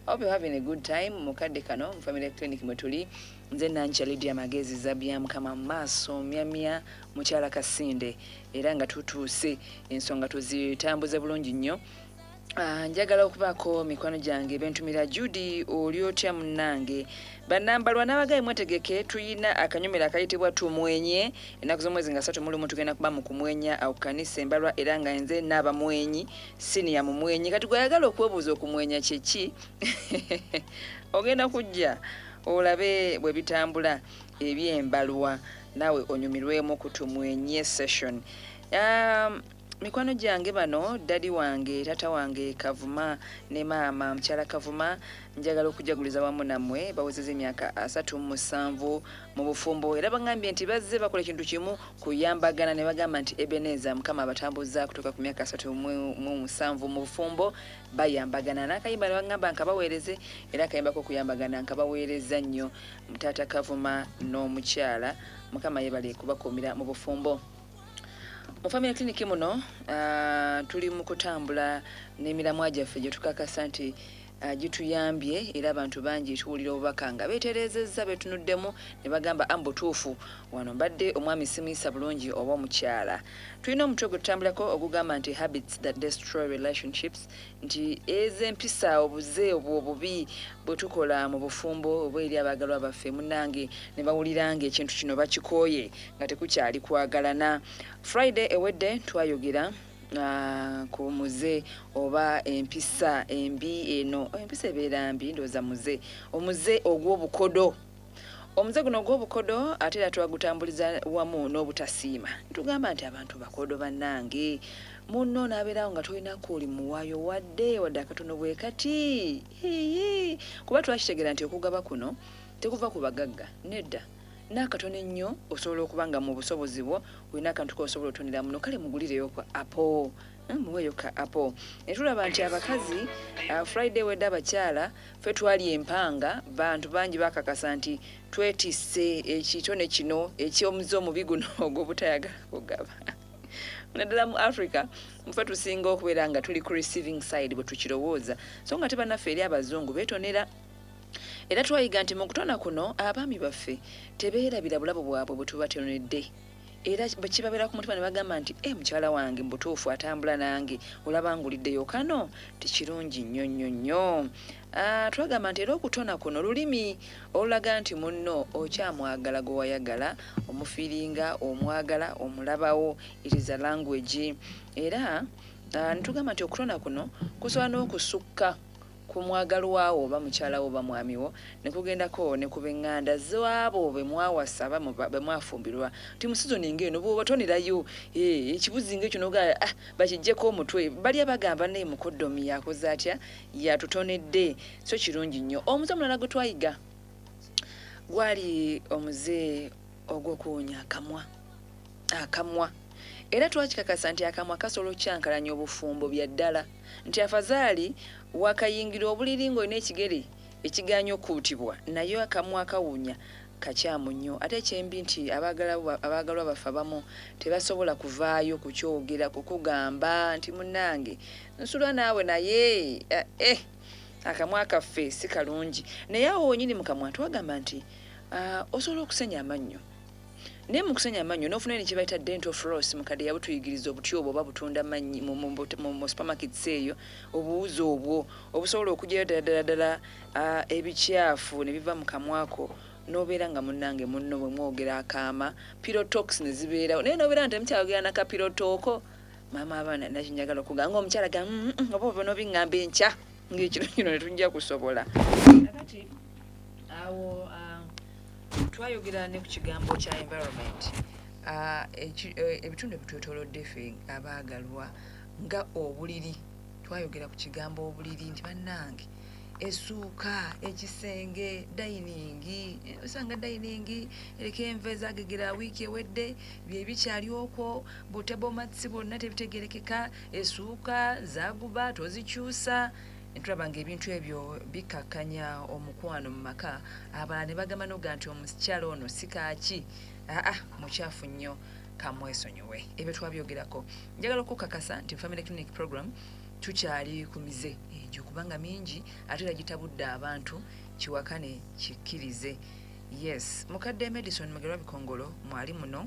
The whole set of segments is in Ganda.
hope you're having a good time mukadde kano mu family clinic mwetuli nze Nancha Lydia Magezi Zabia Mukama Maso myamya mukyala Kasinde era nga tutuuse ensonga tuzitambuze bulungi nnyo. Njagala okubaako mikwano gyange bentumira Judy oli otya munnange bannambalwa n'abagayi mwetegeke tuyina akanyomera akayitibwa tumwenye ennaku z'omwezi nga 3 mulumu tugenda kuba mu kumwenya awo kanisa embalwa era nga nze n'aba mwenyi siniya mu mwenyi kati gwayagala okwebuuza okumwenya kyeki ogenda kujja olabe bwe bitambula ebyembalwa nawe onyumirwemu ku tumwenye session. Mikwano gyange bano dadi wange tata wange Kavuma ne mama mchala Kavuma njagala okujaguliza wamu namwe bawezeze emyaka 37 mu bufumbo era bangambye nti bazze bakola kintu kimu kuyambagana ne bagamba nti Ebeneza Mukama abatambuza kutoka ku myaka 37 mu bufumbo bayambagana nakayimba ne bagamba nkabaweereze era kayimba ko kuyambagana nkabaweereza nnyo mtata Kavuma n'omukyala Mukama yebale kubakomera mu bufumbo. Mu family clinic muno tuli mu kutambula n'emiramwa gyaffe gye tukakasa nti gituyambye era abantu bangi tuwulira obubaka nga beeterezezza betunuddemu ne bagamba ambutuufu wano mbadde omwami simuyisa bulungi oba omukyala. Tulina omutwe gwe tutambulako ogugamba nti habits that destroy relationships nti ez'empisa obuze obubi bwe tukola mu bufumbo oba eri abagalwa baffe munnange ne bawuliranga ekintu kino bakikooye nga tekukyali kwagalana. Friday ewedde twayogera ku muze oba empisa embi eno empisa ebeera mbi ndooza muze omuze ogw'obukodo omuze guno ogw'obukodo ate era twagutambuliza wamu n'obutasiima tugamba nti abantu bakodo bannange muno n'abeerawo nga tolina kuli muwaayo wadde akatono bwe kati kuba twakitegera nti okugaba kuno tekuva ku bagagga nedda n'akatono ennyo osobola okuba nga mu busobozi bwo olina akantu k'osobola otonera muno kale mugulireyo ku apple muweeyo ka apple. Netulaba nti abakazi Friday wedde abakyala ffe twali empanga bantu bangi bakakasa nti twetisse ekitone kino eky'omuze omubi guno ogw'obutayagala kugaba naddala mu Africa mfe tusinga okubeera nga tuli ku receiving side bwe tukirowooza so nga tebannaffe eri abazungu beetonera. Era twayiga nti mu kutona kuno abaami baffe tebeerabira bulabo bwabwe bwe tubatonedde era bakibabeera ku mutima ne bagamba nti mukyala wange mbutuufu atambula nange olaba nguliddeyo kano tekirungi nnyo. Twagamba nti era okutona kuno lulimi olulaga nti munno okyamwagala gwe wayagala omufiiringa omwagala omulabawo it is a language era nitugamba nti okutona kuno kusobola n'okusukka ku mwagalwawo oba mukyalawo oba mwamiwo ne kugendako ne ku b'eŋŋanda z'abo be mwawasa be mwafumbirwa nti mu sizoni ng'eno bw'oba tonerayo ekibuzi ng'ekyo bakiggyeko omutwe bali abagamba naye mukoddomi yakoze atya yatutonedde so kirungi nnyo. Omuze omulala gwe twayiga gwali omuze ogw'okuwonya akamwa era twakikakasa nti akamwa kasobola okyankalanya obufumbo bya ddala nti afazaali wakayingira obuliri ng'olina ekigere ekiganya okuutibwa naye akamwa akawunya kakyamu nnyo ate ekyembi nti abaagalwa baffe abamu tebasobola kuvaayo kukyogera kukugamba nti munnange nsula naawe naye akamwa kaffe si kalungi naye awo wonyini mu kamwa twagamba nti osobola okusenya amannyo naye mu kusenya amannyo n'ofuna ne kye bayita dental floss mukadde yabutuyigiriza obuti obwo oba butunda amannyi mu supermarkets eyo obuwuzi obwo obusobola okugyayo ddala ebikyafu ne biva mu kamwako n'obeera nga munnange munno bwe mwogera akaama pilotox ne zibeerawo naye n'obeera nti mukyayogera naka pilotooko maama abaana nakinyagala okugamba ng'omukyala ga oba oba n'obiŋŋamba enkya ng'ekiro kino ne tujja kusobola nakati awo twayogera ne ku kigambo kya environment ebitundu ebitwetoolodde ffe abaagalwa nga obuliri twayogera ku kigambo obuliri nti bannange essuuka ekisenge dayiningi osanga dayiningi eriko enva ezagegera wiiki ewedde bye bikyali okwo butebomatsi bwonna tebitegerekeka essuuka zaguba tozikyusa Entulaba ng'ebintu ebyo bikakanya omukwano mu maka abalala ne bagamba noga nti omukyala ono sikaaki mukyafu nnyo kamwesonyiwe ebyo twabyogerako. Njagala okukakasa nti family clinic program tukyali ku mize egyo kubanga mingi ate era gitabudde abantu kiwakane kikkirize. Yes, mukadde Madison Mugerwa Bikongolo mwali muno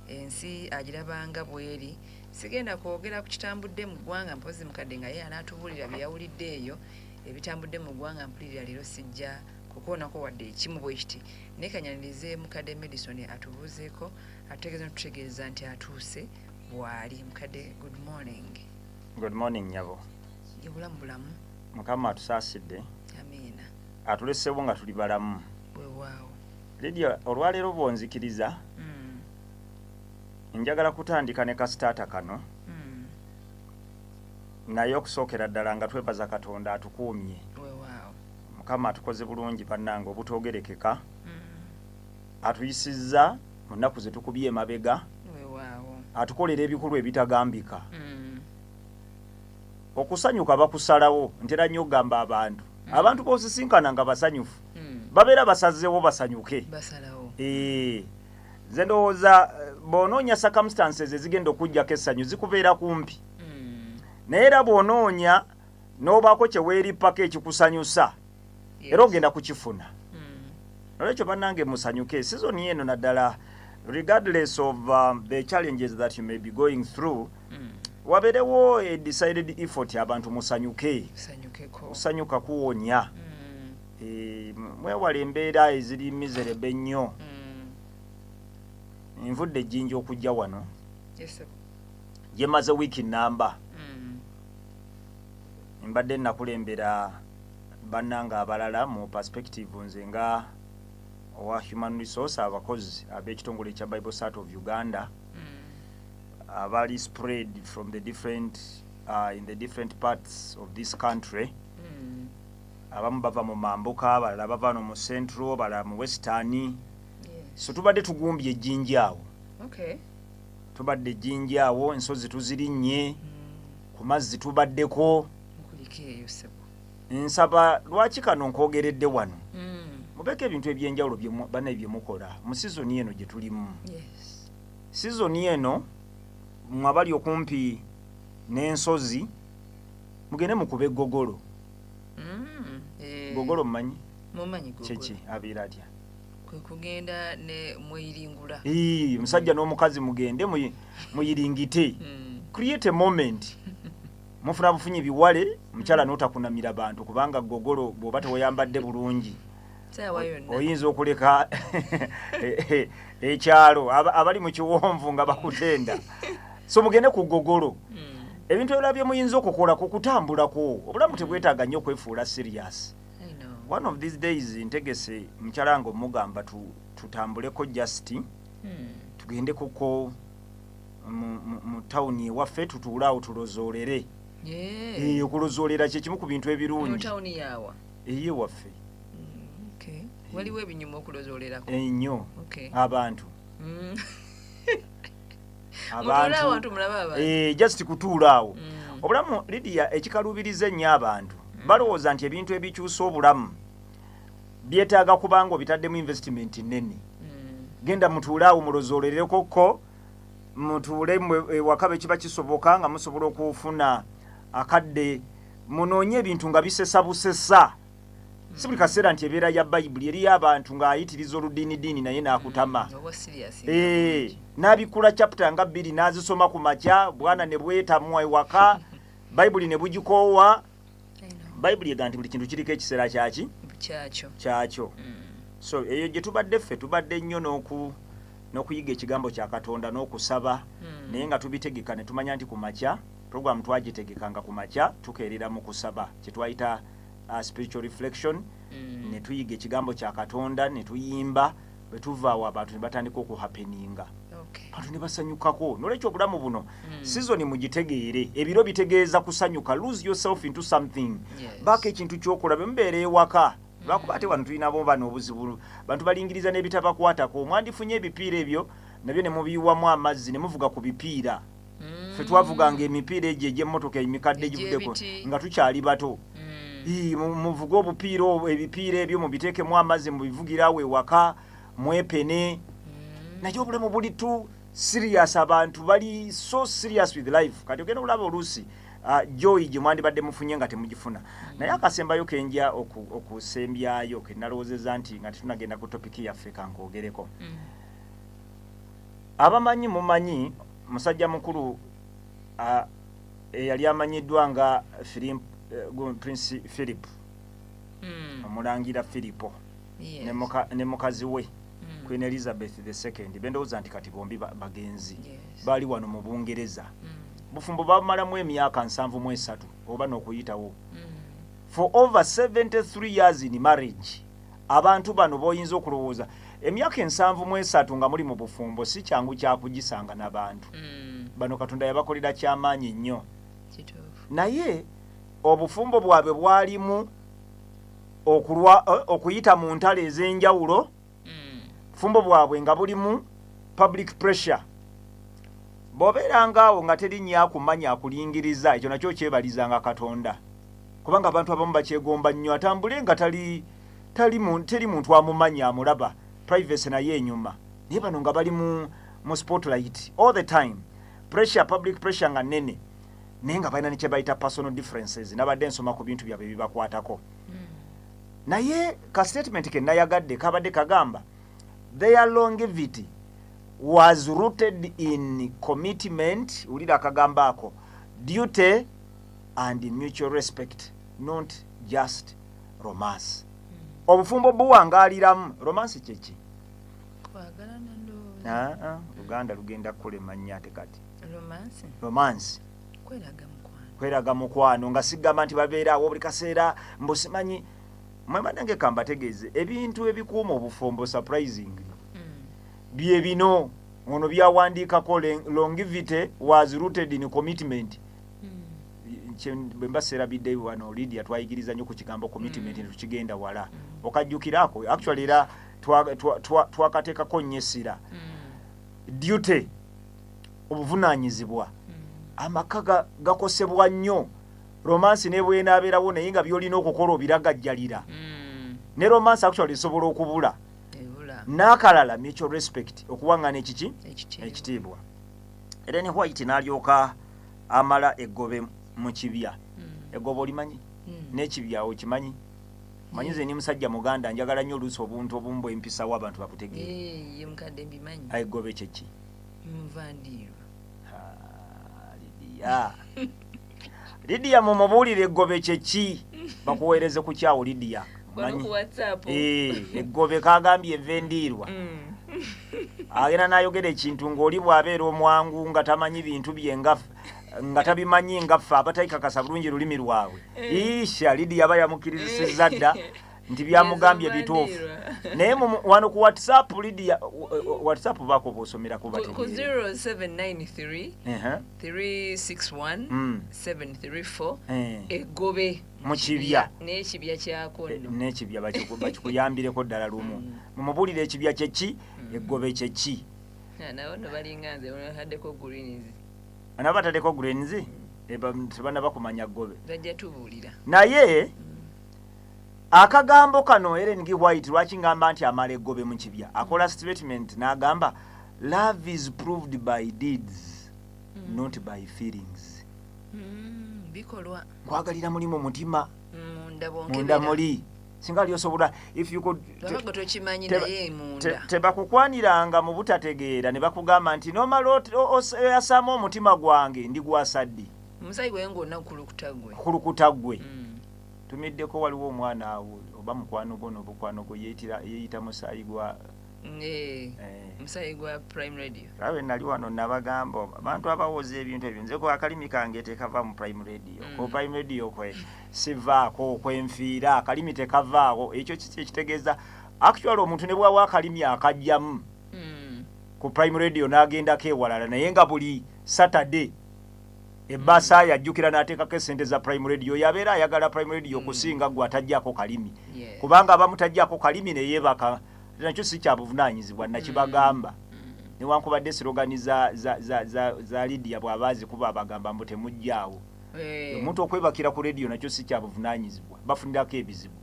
ensi agirabanga bweri. Sigenda kwogera ku kitambudde mu ggwanga mpozi mukadde nga ye anaatubulira bye yawulidde eyo ebitambudde mu ggwanga mpulira leero sijja kukoonako wadde ekimu bwe kiti naye kanyanirize mukadde Madison atubuuzeeko ategeeza tutegeeza nti atuuse bwali. Mukadde good morning. Good morning nyabo. Yebulamu bulamu. Mukama atusaasidde. Amiina. Atulesseewo nga tuli balamu. Weewaawo. Lydia, olwaleero bw'onzikiriza njagala kutandika ne kasitaata kano naye okusookera ddala nga twebaza Katonda atukuumye. Weewaawo. Mukama atukoze bulungi bannange obutoogerekeka. Atuyisizza mu nnaku ze tukubye emabega. Weewaawo. Atukolera ebikolwa ebitagambika. Okusanyuka bakusalawo ntera nnyo okugamba abantu. Abantu b'osisinkana nga basanyufu babeera basazzeewo basanyuke. Basalawo. Nze ndowooza bw'onoonya circumstances ezigenda okujjako essanyu zikubeera kumpi. Naye era bw'onoonya n'obaako kye weerippako ekikusanyusa era ogenda kukifuna. Olwekyo bannange musanyuke sizoni eno naddala regardless of the challenges that you may be going through. Waberewo a decided effort abantu musanyuke. Kusanyuka kuwonya. Mwewale embeera eziri miserable ennyo. Nvudde ejjinja okujja wano. Yes sir. Yemaze wiiki nnamba. Mbadde nakulembera bannanga abalala mu perspective nze nga owa human resource abakozi ab'ekitongole kya Bible Sat of Uganda. Abali spread from the different in the different parts of this country. Abamu bava mu mambuka, abalala bava no mu central, abalala mu western. So tubadde tugumbye ejjinja awo. Okay. Tubadde ejjinja awo ensozi tuzirinnye. Ku mazzi tubaddeko. Nkulikeeyo sebo. Nsaba lwaki kano nkoogeredde wano. Mubeke ebintu ebyenjawulo bye mukola mu sizoni eno gye tulimu. Yes. Sizoni eno mwabali okumpi n'ensozi mugende mukube gogolo. Gogolo mmanyi? Mumanyi gogolo. Kiki abeera atya? Kwe kugenda ne mweyiringula. Musajja n'omukazi mugende muyiringite. Create a moment. Mufuna bufunyi biwale mukyala n'otakunamira bantu kubanga gogolo bw'oba tewayambadde bulungi. Oyinza okuleka ekyalo abali mu kiwonvu nga bakutenda. So mugende ku gogolo. Ebintu ebirala bye muyinza okukola ku kutambulako obulamu tebwetaaga nnyo okwefuula serious. One of these days ntegese mukyala omugamba tutambuleko just tugende kuko mu tawuni ewaffe tutuulaawo tulozoolere. Okulozoolera kye kimu ku bintu ebirungi. Mu tawuni yawa? Ewaffe. Waliwo ebinyumu okulozoolerako? Ennyo. Abantu. Abantu just kutuulaawo. Obulamu Lydia ekikaluubiriza ennyo abantu balowooza nti ebintu ebikyusa obulamu byetaaga kubanga obitaddemu investment nnene. Genda mutuulaawo mulozoolereko mutuule ewaka kiba kisoboka nga musobola okufuna akadde munoonye ebintu nga bisesa busesa. Si buli kaseera nti ebeera ya Bayibuli eri abantu ng'ayitiriza oludiinidiini naye n'akutama. N'abikula chapter nga 2 n'azisoma ku makya bwana ne bwetamu ewaka Bayibuli ne bugikoowa. Bayibuli egamba nti buli kintu kiriko ekiseera kyakyo. So eyo gye tubadde ffe tubadde nnyo n'okuyiga ekigambo kya Katonda n'okusaba naye nga tubitegeka ne tumanya nti ku makya program twagitegekanga ku makya tukeerera mu kusaba kye twayita spiritual reflection. Ne tuyiga ekigambo kya Katonda ne tuyimba bwe tuvaawo abantu ne batandika okuhappeninga. Abantu ne basanyukako. N'olwekyo obulamu buno season mugitegeere ebiro bitegeeza kusanyuka. Lose yourself into something. Baako ekintu ky'okola bwe mubeera ewaka. Lwakuba ate wano tulina bo bano obuzibu bantu balingiriza n'ebitabakwatako. Mwandifunye ebipiira ebyo nabyo ne mubiyiwamu amazzi ne muvuga ku bipiira. Ffe twavuganga emipiira egyo egy'emmotoka emikadde egivuddeko nga tukyali bato. Muvuga ebipiira ebyo mubiteekemu amazzi mubivugirawo ewaka mwepene. Naye obulamu buli tu serious, abantu bali so serious with life. Kati ogenda olaba oluusi joy gye mwandibadde mufunye nga temugifuna. Naye akasembayo kenja okusembyayo ke nalowoozezza nti nga tetunagenda ku topiki yaffe kankoogereko. Abamanyi mumanyi musajja mukulu eyali amanyiddwa nga Prince Philip, omulangira Filipo ne mukazi we Queen Elizabeth II. Bendowooza nti kati bombi bagenzi baali wano mu Bungereza. Bufumbo bamalamu emyaka 73 oba n'okuyitawo. For over 73 years in marriage. Abantu bano boyinza okulowooza emyaka 73 nga muli mu bufumbo si kyangu kyakugisanga n'abantu. Bano Katonda yabakolera kyamaanyi nnyo. Naye obufumbo bwabwe bwalimu okuyita mu ntalo ez'enjawulo. Bufumbo bwabwe nga bulimu public pressure. Bobeeranga awo nga terinnya akumanya akulingiriza, ekyo nakyo kyebalizanga Katonda. Kubanga abantu abamu bakyegomba nnyo atambule nga teri muntu amumanya amulaba, privacy naye enyuma. Naye bano nga bali mu spotlight all the time. Pressure, public pressure nga nnene. Naye nga balina ne kye bayita personal differences. Nabadde nsoma ku bintu byabwe bibakwatako. Naye ka statement ke nayagadde kabadde kagamba their longevity was rooted in commitment, ulira akagamba ako, duty and mutual respect, not just romance. Obufumbo buwangaaliramu romance kyeki? Luganda lugenda kulema nnyo ate kati. Romance. Kweraga mukwano nga sigamba nti babeeraawo buli kaseera mbusimanyi mwemanange kambategeeze ebintu ebikuuma obufumbo surprising. Bye bino ono byawandiikako longevity was rooted in commitment. Bwe mbaseerabidde wano Lydia twayigiriza nnyo ku kigambo commitment tukigenda wala. Okajjukirako actually era twakateekako nnyo essira. Duty, obuvunaanyizibwa. Amaka gakosebwa nnyo. Romance ne bw'enaabeerawo naye nga by'olina okukola obiragajjalira. Ne romance actually esobola okubula. N'akalala mutual respect, okuwaŋŋana ekiki? Ekitiibwa. Era ne White n'alyoka amala eggobe mu kibya. Eggobe olimanyi? N'ekibya okimanyi? Manyi nze ni musajja Muganda njagala nnyo oluusi obuntu obumu bwe mpisawo abantu bakutegeera. Ye mukadde mbimanyi. Eggobe kyeki? Nvandiirwa. Lydia mumubuulire eggobe kyeki bakuweereze ku kyawo Lydia. Manyi WhatsApp. Eggobe kagambye evendiirwa. Agenda n'ayogera ekintu ng'oli bw'abeera omwangu nga tamanyi bintu bye nga tabimanyi nga ffe abatayikakasa bulungi lulimi lwabwe. Isha Lydia aba yamukirizisizza dda nti byamugambye bituufu. Naye wano ku WhatsApp Lydia WhatsApp bako bosomera ku bategeera. Ku 0793 361 734 eggobe mu kibya. N'ekibya kyako nno. N'ekibya bakikuyambireko ddala lumu. Mumubuulire ekibya kyeki, eggobe kyeki. Nawo no balinga nze haddeko greens. Anabatadeko greens tebana bakumanya ggobe. Bajja tubuulira. Naye akagambo kano Ellen G. White lwaki ngamba nti amala eggobe mu kibya. Akola statement n'agamba love is proved by deeds not by feelings. Bikolwa. Kwagalira mulimu mutima. Munda muli. Singa lyosobola if you could tokimanyi naye munda. Tebakukwaniranga mu butategeera ne bakugamba nti nomala oyasaamu omutima gwange ndi gwasaddi. Omusayi gwe ng'onna kulukutagwe. Kulukutagwe. Tumiddeko waliwo omwana awo oba mukwano gwo n'obukwano gwo yeeyita musayi gwa musayi gwa Prime Radio. Awe nali wano nabagamba abantu abawoza ebintu ebyo nze ko akalimi kange tekava mu Prime Radio. Ko Prime Radio kwe sivaako kwenfiira akalimi tekavaawo ekyo kitegeeza actually omuntu ne bwawa akalimi akajjamu ku Prime Radio n'agendako ewalala naye nga buli Saturday Ebasa yajjukira n'ateekako essente za Prime Radio yabeera ayagala Prime Radio kusinga gwe atajjako kalimi. Kubanga abamu tajjako kalimi ne yeebaka nakyo si kya buvunaanyizibwa nakibagamba. Newankubadde slogani za Lydia bw'abaazi kuba abagamba mbu temujjaawo. Omuntu okwebakira ku radio nakyo si kya buvunaanyizibwa bafunirako ebizibu.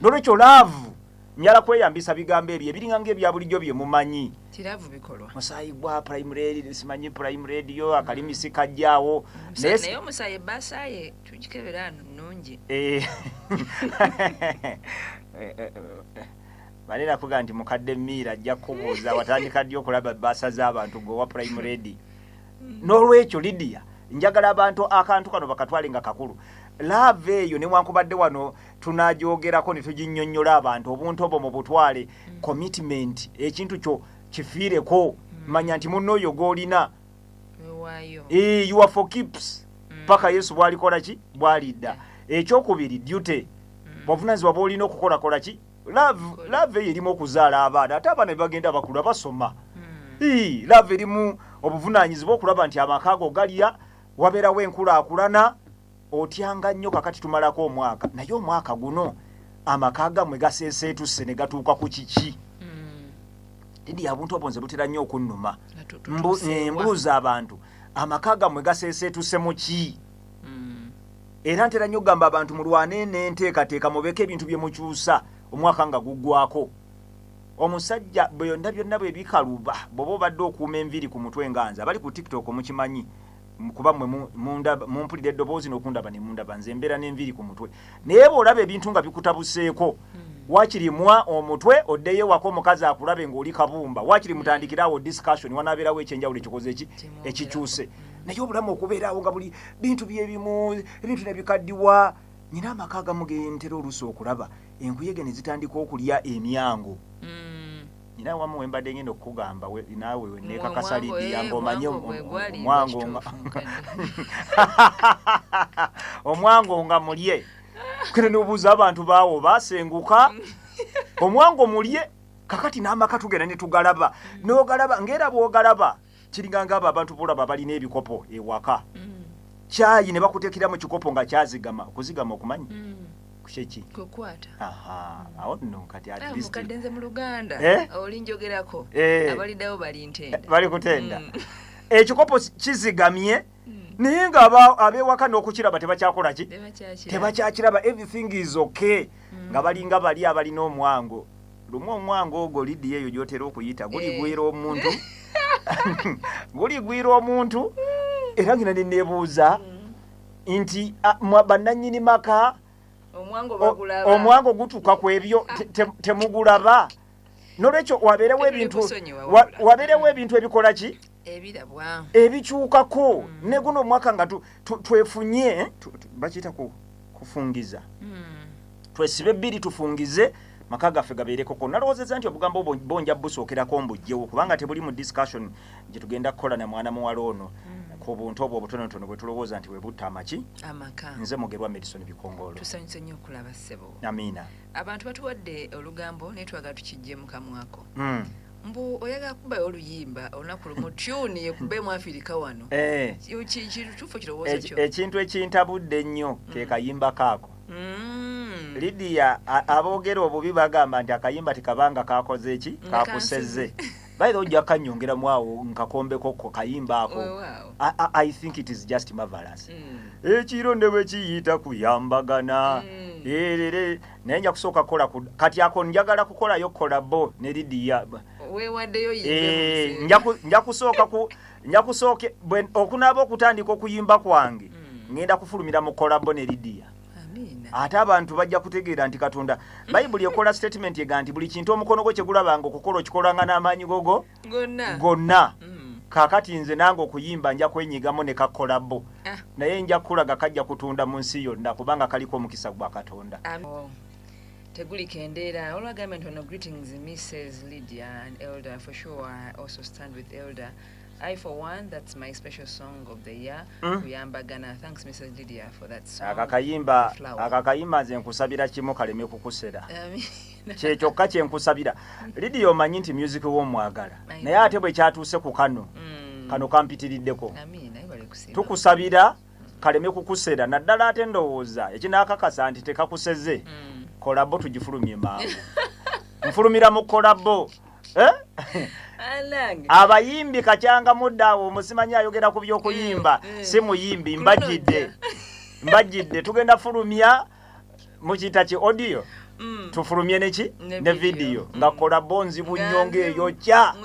Nolwekyo laavu Nyala kweyambisa bigambo ebyo ebiringa ng'ebya bulijjo bye mumanyi. Kiravu bikolwa. Musaayi gwa prime radio simanyi prime radio akalimisi kajjaawo. Naye omusaayi basaaye tukikebera nnungi. Balera kuga nti mukadde Miira ajja kubuuza watandika ddi okulaba bbaasa z'abantu gwewa prime radio. N'olwekyo Lydia njagala abantu akantu kano bakatwale nga kakulu. Love eyo newankubadde wano tunajoogerako ne tuginnyonnyola abantu obuntu obwo mu butwale commitment ekintu kyo kifiireko manya nti munno oyo gw'olina you are for keeps paka Yesu bw'alikola ki bw'alidda. Ekyokubiri duty bw'ovunaanyizibwa bw'olina okukolakola ki love eyo erimu okuzaala abaana ate abaana be bagenda bakula basoma. Love erimu obuvunaanyizibwa okulaba nti amaka go galya wabeerawo enkulaakulana. Otyanga nnyo kakati tumalako omwaka naye omwaka guno amaka gammwe gaseeseetuse ne gatuuka ku kiki. Lydia abuntu obwo nze butera nnyo okunnuma. Mbuuza abantu amaka gammwe gaseeseetuse mu ki? Era ntera nnyo gamba abantu mulwane n'enteekateeka mubeke ebintu bye mukyusa omwaka nga guggwako. Omusajja byonna byonna bwe bikaluba bw'oba obadde okuuma enviiri ku mutwe nganza bali ku TikTok mukimanyi. Kuba mwe mumpulira eddoboozi n'okundaba ne mundaba nze mbeera n'enviiri ku mutwe. Naye bw'olaba ebintu nga bikutabuseeko wakirimwa omutwe oddeyo wako omukazi akulabe ng'oli kabumba wakiri mutandikirawo discussion wanaabeerawo ekyenjawulo ekikoze ekikyuse. Naye obulamu okubeerawo nga buli bintu byebimu ebintu ne bikaddiwa nyina amaka agamu gentera oluusi okulaba enkuyege ne zitandika okulya emyango. Nyina wamu wembadde ngenda okukugamba naawe neekakasa Lydia ng'omanye omwango nga mulye. Kene n'obuuza abantu baawo baasenguka omwango mulye kakati n'amaka tugenda ne tugalaba n'ogalaba ng'era bw'ogalaba kiringa ng'abo abantu bulaba balina ebikopo ewaka kyayi ne bakuteekera mu kikopo nga kyazigama okuzigama okumanyi kusheki kukwata awo nno kati at least mukadde nze mu Luganda oli njogerako abalidawo bali ntenda bali kutenda ekikopo kizigamye naye nga abewaka n'okukiraba tebakyakola ki tebakyakiraba everything is okay nga balinga bali abalina omwango lumu omwango ogwo Lydia eyo gy'otera okuyita guligwira omuntu guligwira omuntu era ngina ne neebuuza nti bannannyini maka omwango gutuuka ku ebyo temugulaba. N'olwekyo wabeerewo ebintu ebikola ki ebikyukako ne guno omwaka nga twefunye bakiyita kufungiza twesibe bbiri tufungize maka gaffe gabeerekoko. Nalowoozezza nti obugambo bonja busookerako mbujjewo kubanga tebuli mu discussion gye tugenda kukola na mwana muwala ono ku buntu obwo obutonotono bwe tulowooza nti bwe butta amaki amaka. Nze Mugerwa Medison Bikongolo. Tusanyuse nnyo okulaba ssebo. Amiina. Abantu batuwadde olugambo naye twagala tukijje mu kamwako. Mbu oyagala kubayo oluyimba olunaku lumu tune yekubeemu Afirika wano. Kituufu kirowooza kyo. Ekintu ekintabudde ennyo ke kayimba kaako. Lydia aboogera obubi bagamba nti akayimba tekabanga kakoze eki kakuseze. By the way ojja kannyongeramu awo nkakombeko ko kayimba ako. I think it is just marvelous. Ekironde bwe kiyita kuyambagana. Naye nja kusooka kola kati ako njagala kukolayo kolabo ne Lydia. Weewaddeyo yimbe. Nja kusooke okunaaba okutandika okuyimba kwange ngenda kufulumira mu kolabo ne Lydia. Ate abantu bajja kutegeera nti Katonda Bayibuli ekola statement ega nti buli kintu omukono gwo kyegulabanga okukola okikolanga n'amaanyi gogo gonna. Kaakati nze nange okuyimba nja kwenyigamu ne kakolabo naye nja kulaga kajja kutunda mu nsi yonna kubanga kaliko omukisa gwa Katonda. Teguli kendeera olwagamba nti ono greetings Mrs. Lydia and Elder for sure. I also stand with Elder. I for one, that's my special song of the year. Kuyambagana. Thanks Mrs. Lydia for that song. Akakayimba nze nkusabira kimu kaleme kukusera. Kyekyoka kye nkusabira. Lydia omanyi nti music w'omwagala. Naye ate bwe kyatuuse ku kano kampitiriddeko. Tukusabira kaleme kukusera naddala ate ndowooza ekinaakakasa nti tekakuseze. Kolabo tugifulumye mangu. Nfulumira mu kolabo. Abayimbi kacyanga muddaawo musimanyi ayogera ku by'okuyimba si muyimbi mbajjidde tugenda fulumya mu kita ki audio tufulumye neki ne video nga kola bonzi bunyonge eyo kya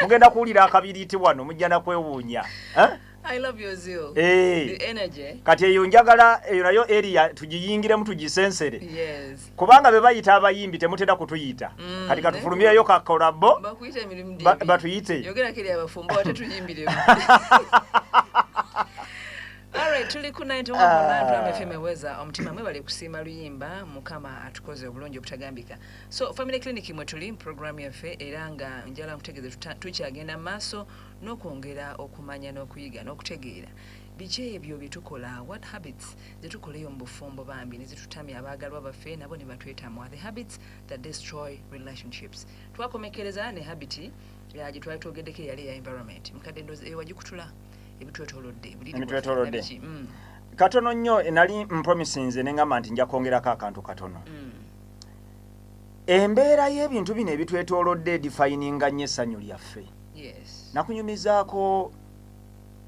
mugenda kuwulira akabiriti wano mujja na kwewuunya. I love your zeal. The energy. Kati eyo njagala eyo nayo area tugiyingiremu tugisensere. Yes. Kubanga be bayita abayimbi temutenda kutuyita. Kati katufulumireyo ka kolabo. Bakuyita emirimu ddembe. Batuyite. Yogera kiri abafumbo batetuyimbiremu. Alright, tuli ku 91.9 FM eweza omutima mwebale kusiima luyimba mukama atukoze obulungi obutagambika. So family clinic mwe tuli program yaffe era nga njala nkutegeeza tukyagenda maaso n'okwongera okumanya n'okuyiga n'okutegeera biki ebyo bitukola, what habits zetukoleyo mu bufumbo bambi ne zitutamya abaagalwa baffe nabo ne batwetamwa, the habits that destroy relationships. Twakomekereza ne habiti gye twali twogeddeko yali ya environment mukadde ndozi ewagikutula ebitwetolodde katono nnyo nali mpromisinze nengamba nti nja kwongerako akantu katono. Embeera y'ebintu bino ebitwetolodde defininga nnyo essanyu lyaffe. Nakunyumizaako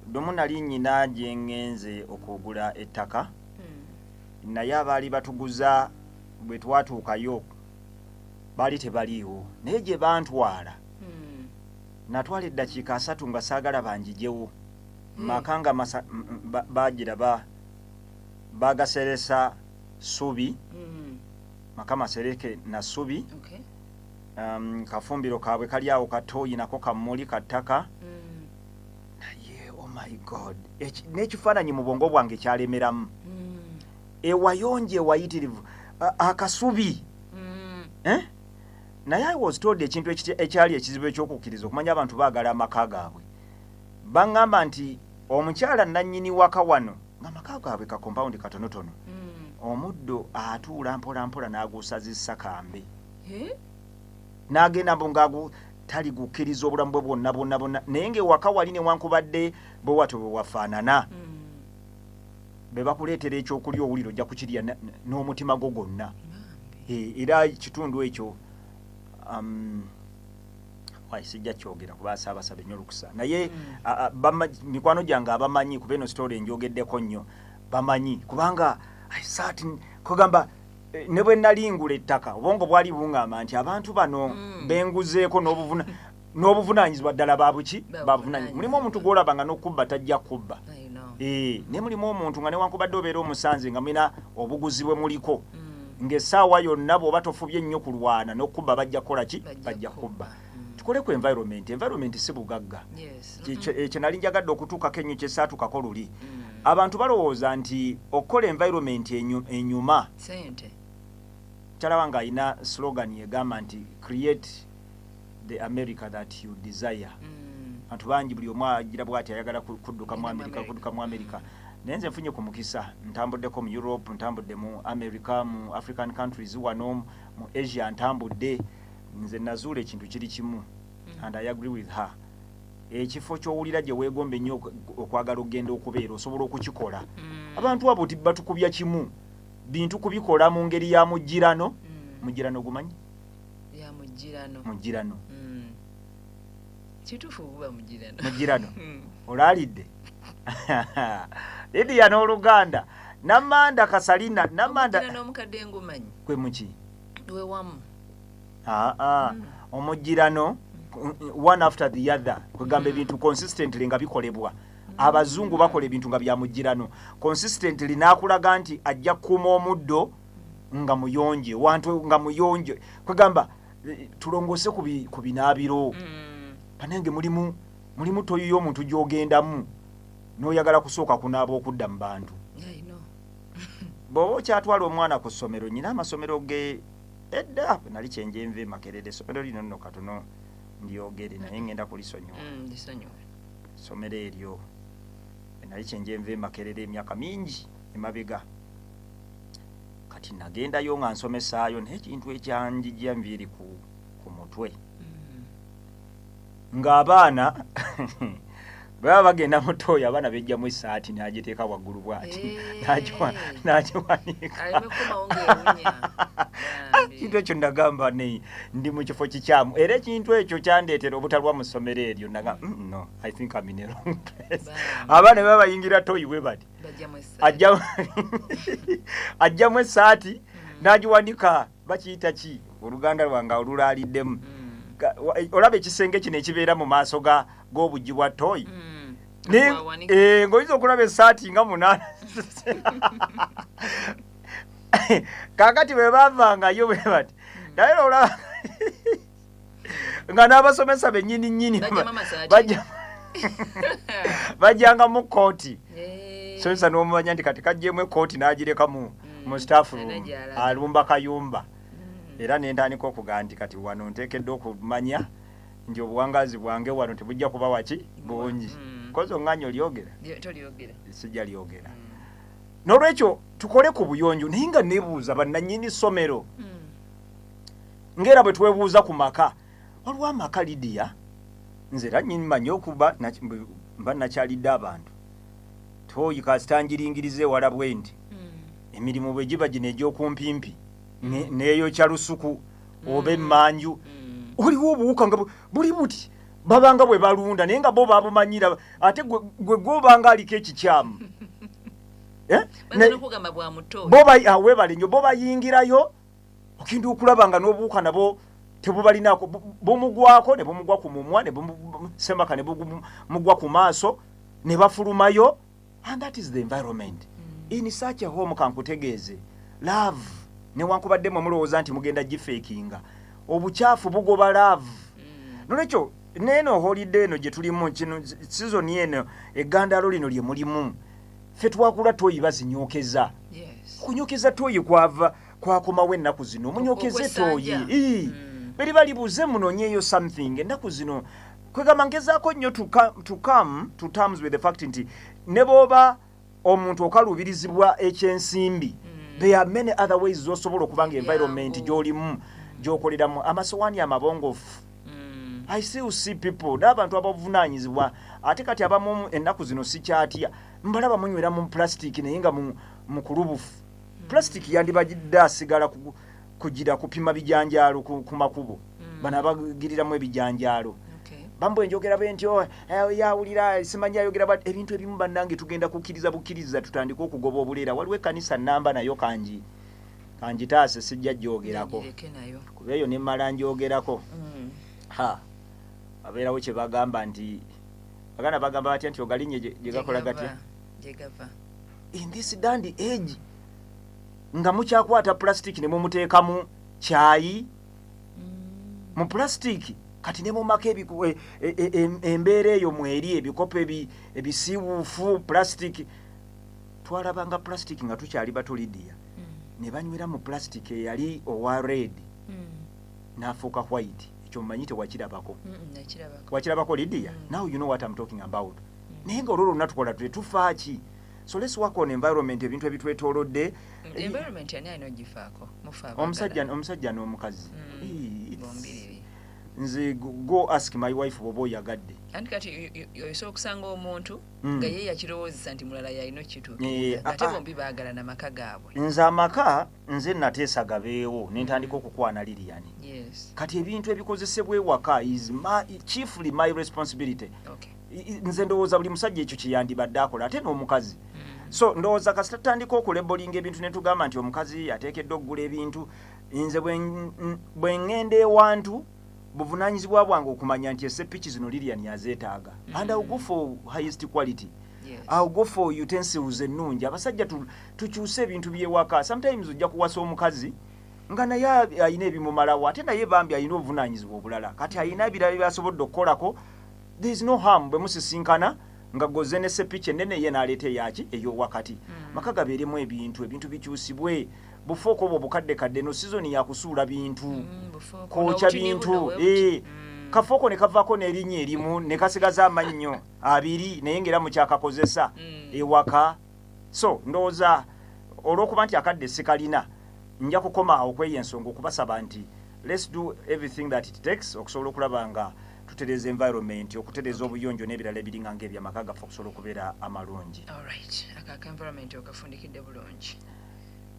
domu nali nnyina gye ngenze okugula ettaka naye abaali batuguza bwe twatuukayo baali tebaliiwo naye gye bantwala natwala eddakiika 3 nga saagala banjijewo makanga bagira bagaseresa subi makama sereke na subi kafumbiro kabwe kali awo katoyi nako kamuli kataka naye oh my god nekifaananyi mu bwongo bwange kyalemeramu ewayonje wayitirivu akasubi naye I was told ekintu ekyali ekizibu ekyokukkiriza okumanya abantu baagala amaka gaabwe. Bangamba nti omukyala nannyini waka wano ng'amaka gaabwe ka compound katonotono omuddo atuula mpola mpola n'aguusa zissakambe n'agenda mbungagu tali gukkiriza obulamu bwe bwonna naye ng'ewaka wali newankubadde bwe watyo bwe wafaanana be bakuleetera ekyokulya owulira ojja kukirya n'omutima gwo gwonna era kitundu ekyo sijja kyogera kuba saabasaba nnyo olukusa naye mikwano gyange abamanyi kuba eno story enjogeddeko nnyo bamanyi kubanga kugamba ne bwe nalingula ettaka obwongo bwali buŋŋamba nti abantu bano benguzeeko n'obuvunaanyizibwa ddala babuki babuvunaanyizibwa. Mulimu omuntu gw'olaba nga n'okubba tajja kubba naye mulimu omuntu nga newankubadde obeera omusanze nga mulina obuguzi bwe muliko ng'essaawa yonna bw'oba tofubye nnyo kulwana n'okubba bajja kukola ki bajja kubba. Tukole ku environment si bugagga. Ekyo nali njagadde okutuukako ennyo kyesaatukako luli. Abantu balowooza nti okukola environment enyuma kyalaba ng'alina slogan egamba nti create the America that you desire. Abantu bangi buli omu agira bw'ati ayagala kudduka mu America. Naye nze nfunye ku mukisa ntambuddeko mu Europe, ntambudde mu America, mu African countries wano, mu Asia ntambudde. Nze nazuula ekintu kiri kimu and I agree with her. Ekifo ky'owulira gye weegomba ennyo okwagala okugenda okubeera osobola okukikola. Abantu abo batukubya kimu bintu kubikola mu ngeri ya mujjirano. Mujjirano gumanyi? Ya mujjirano. Kituufu buba mujjirano. Mujjirano. Olaalidde? Lydia n'Oluganda. Namanda Kasalina. Namanda. Mujjirano omukadde ngumanyi. Kwe muki? Dwe wamu. Omujjirano one after the other kugamba ebintu consistently nga bikolebwa. Abazungu bakola ebintu nga bya mujjirano consistently n'akulaga nti ajja kuma omuddo nga muyonje wantu nga muyonje kugamba tulongose ku binaabiro panenge mulimu toyi y'omuntu gy'ogendamu n'oyagala kusooka kunaaba okudda mu bantu. Bw'oba okyatwala omwana ku ssomero nyina amasomero ge edda nali kyenjenve Makerere essomero lino nno katono ndyogere naye ngenda kulisonyiwa. Essomero eryo nali kyenjenve Makerere emyaka mingi emabega kati nagendayo nga nsomesaayo naye ekintu ekyanjijja nviiri ku mutwe ng'abaana baba bagenda mutooyo abaana bejjamu essaati n'agiteeka waggulu bw'ati n'agiwanika. Ekintu ekyo nagamba ndi mu kifo kikyamu era ekintu ekyo kyandeetera obutalwa mu ssomero eryo nagamba no I think I'm in a wrong place. Abaana baba bayingira tooyi bwe bati ajjamu essaati n'agiwanika bakiyita ki oluganda lwange olulaaliddemu olaba ekisenge kino ekibeera mu maaso g'obujji bwa toyi ng'oyinza okulaba essaati nga 8 kaakati bwe bavangayo bwe bati naye olaba nga n'abasomesa bennyini bajjanga kooti somesa n'omumanya nti kati kajjemu ekooti n'agireka mu staff room alumba kayumba era nentandika okugaa nti kati wano nteekeddwa okumanya nti obuwangazi bwange wano tebujja kuba waki bungi kozi oŋŋanya olyogera sijja lyogera n'olwekyo tukole ku buyonjo naye nga neebuuza bannannyini ssomero ng'era bwe twebuuza ku maka waliwo amaka Lydia nze era nyimanyi okuba mba nakyalidde abantu toyi kasitangiringirize ewala bwe nti emirimu bwe giba gino egy'okumpimpi n'eyokya lusuku oba emmanju waliwo obuwuka nga buli buti babanga bwe balunda naye nga bo babumanyira ate gwe gobanga aliko ekikyamu weebale nnyo bo bayingirayo okindi okulaba nga n'obuwuka nabo tebubalinako bumugwako ne bumugwa ku mumwa ne semaka ne bumugwa ku maaso ne bafulumayo and that is the environment in such a home kankutegeeze love newankubadde mwe mulowooza nti mugenda gifeekinga obukyafu bugoba love nolwekyo neeno holiday eno gye tulimu kino sizoni eno eggandaalo lino lye mulimu ffe twakula toyi bazinyokeza kunyokeza toyi kwakomawo ennaku zino munyokeze toyi beri balibuze munonyeeyo something ennaku zino kwegamba ngezaako nnyo to come to terms with the fact nti ne booba omuntu okaluubirizibwa ekyensimbi there are many other ways zosobola okubanga environment gy'olimu gy'okoleramu amasowaani amabongofu I still see people n'abantu abavunaanyizibwa ate kati abamu ennaku zino sikyatya mbalaba munywera mu plastic naye nga mu kulubufu plastic yandibagidde asigala kugira kupima bijanjaalo ku makubo bano abagiriramu ebijanjaalo bambu enjogera bentyo yawulira simanyi ayogera ebintu ebimu bannange tugenda bukkiriza tutandika okugoba obuleera waliwo ekkanisa nnamba nayo kanjitaase sijja gyogerako kuba eyo nemmala njogerako abeerawo kye bagamba nti baganda bagamba batya nti ogalinye gye gakola gatya in this dandy age nga mukyakwata plastic ne mumuteekamu kyayi mu plastic kati ne mumaka embeera eyo mweri ebikopo ebisiiwuufu plastic twalabanga plastic nga tukyali bato Lydia ne banywera mu plastic eyali owa red n'afuuka white ekyo mumanyi tewakirabako wakirabako Lydia now you know what I'm talking about naye nga olwo lwonna tukola tufa ki so let's work on environment ebintu ebitwetoolodde environment yani alina ogifaako omusajja n'omukazi nze go ask my wife bwoba oyagadde anti kati osobola okusanga omuntu nga ye yakirowoozesa nti mulala yalina kituuka ate bombi baagala namaka gaabwe nze amaka nze nateesa gabeewo nentandika okukwana Lilian kati ebintu ebikozesebwa ewaka is chiefly my responsibility nze ndowooza buli musajja ekyo kyeyandibadde akola ate n'omukazi so ndowooza kasita tutandika okulebolinga ebintu ne tugamba nti omukazi ateekeddwa okugula ebintu nze bwe ŋŋenda ewantu buvunaanyizibwa bwange okumanya nti esepiki zino Lilian yazeetaaga and I'll go for highest quality I'll go for utensils ennungi abasajja tukyuse ebintu byewaka sometimes ojja kuwasa omukazi nga naye ayina ebimumalawo ate naye bambi ayina obuvunaanyizibwa obulala kati ayina ebirala byasobodde okukolako there is no harm bwe musisinkana nga goze ne sepiki ennene ye n'aleeta eyaki ey'owakati maka gabeeremu ebintu bikyusibwe bufooko obwo bukaddekadde no sizoni yakusuula bintu kwokya bintu kafooko ne kavaako n'erinnya erimu ne kasigaza amannyo 2 naye ng'era mukyakakozesa ewaka so ndowooza olw'okuba nti akadde sikalina nja kukoma awo kweyo ensonga okubasaba nti let's do everything that it takes okusobola okulaba nga tutereza environment okutereza obuyonjo n'ebirala ebiringa ng'ebyamaka gaffe okusobola okubeera amalungi alright akaka environment okafundikidde bulungi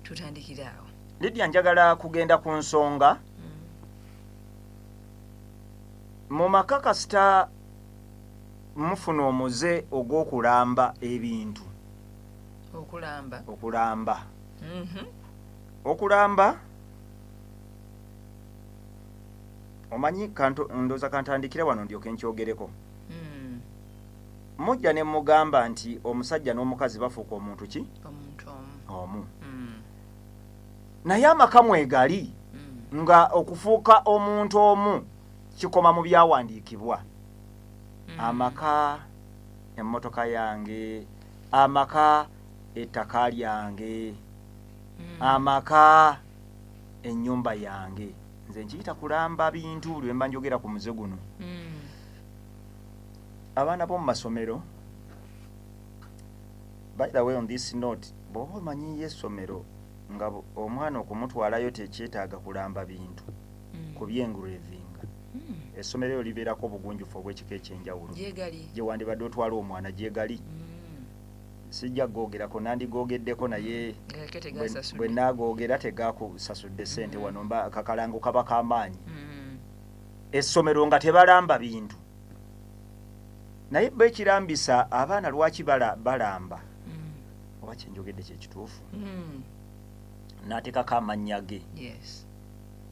tutandikira awo Lydia njagala kugenda ku nsonga mu maka kasita mufuna omuze ogw'okulamba ebintu okulamba omanyi ndoza kantandikire wano ndyoke nkyogereko. Mujja ne mugamba nti omusajja n'omukazi bafuuka omuntu ki? Omu. Naye amaka mwegali nga okufuuka omuntu omu kikoma mu byawandiikibwa. Amaka emmotoka yange, amaka ettaka lyange, amaka ennyumba yange. Nze nkiyita kulamba bintu lwe mba njogera ku muze guno. Abaana b'omu masomero, by the way on this note, bw'oba omanyiye essomero nga omwana okumutwalayo tekyetaaga kulamba bintu ku by'engraving. Essomero eryo libeerako obugunjufu obw'ekika ekyenjawulo gye wandibadde otwala omwana gyegali. Sijja googerako nandigoogeddeko naye bwe naagoogera tegaakusasudde ssente wano mba kakalango kaba k'amaanyi. Essomero nga tebalamba bintu. Naye bwe kirambisa abaana lwaki balamba? Oba kyenjogedde kye kituufu? N'ateekako amannya ge.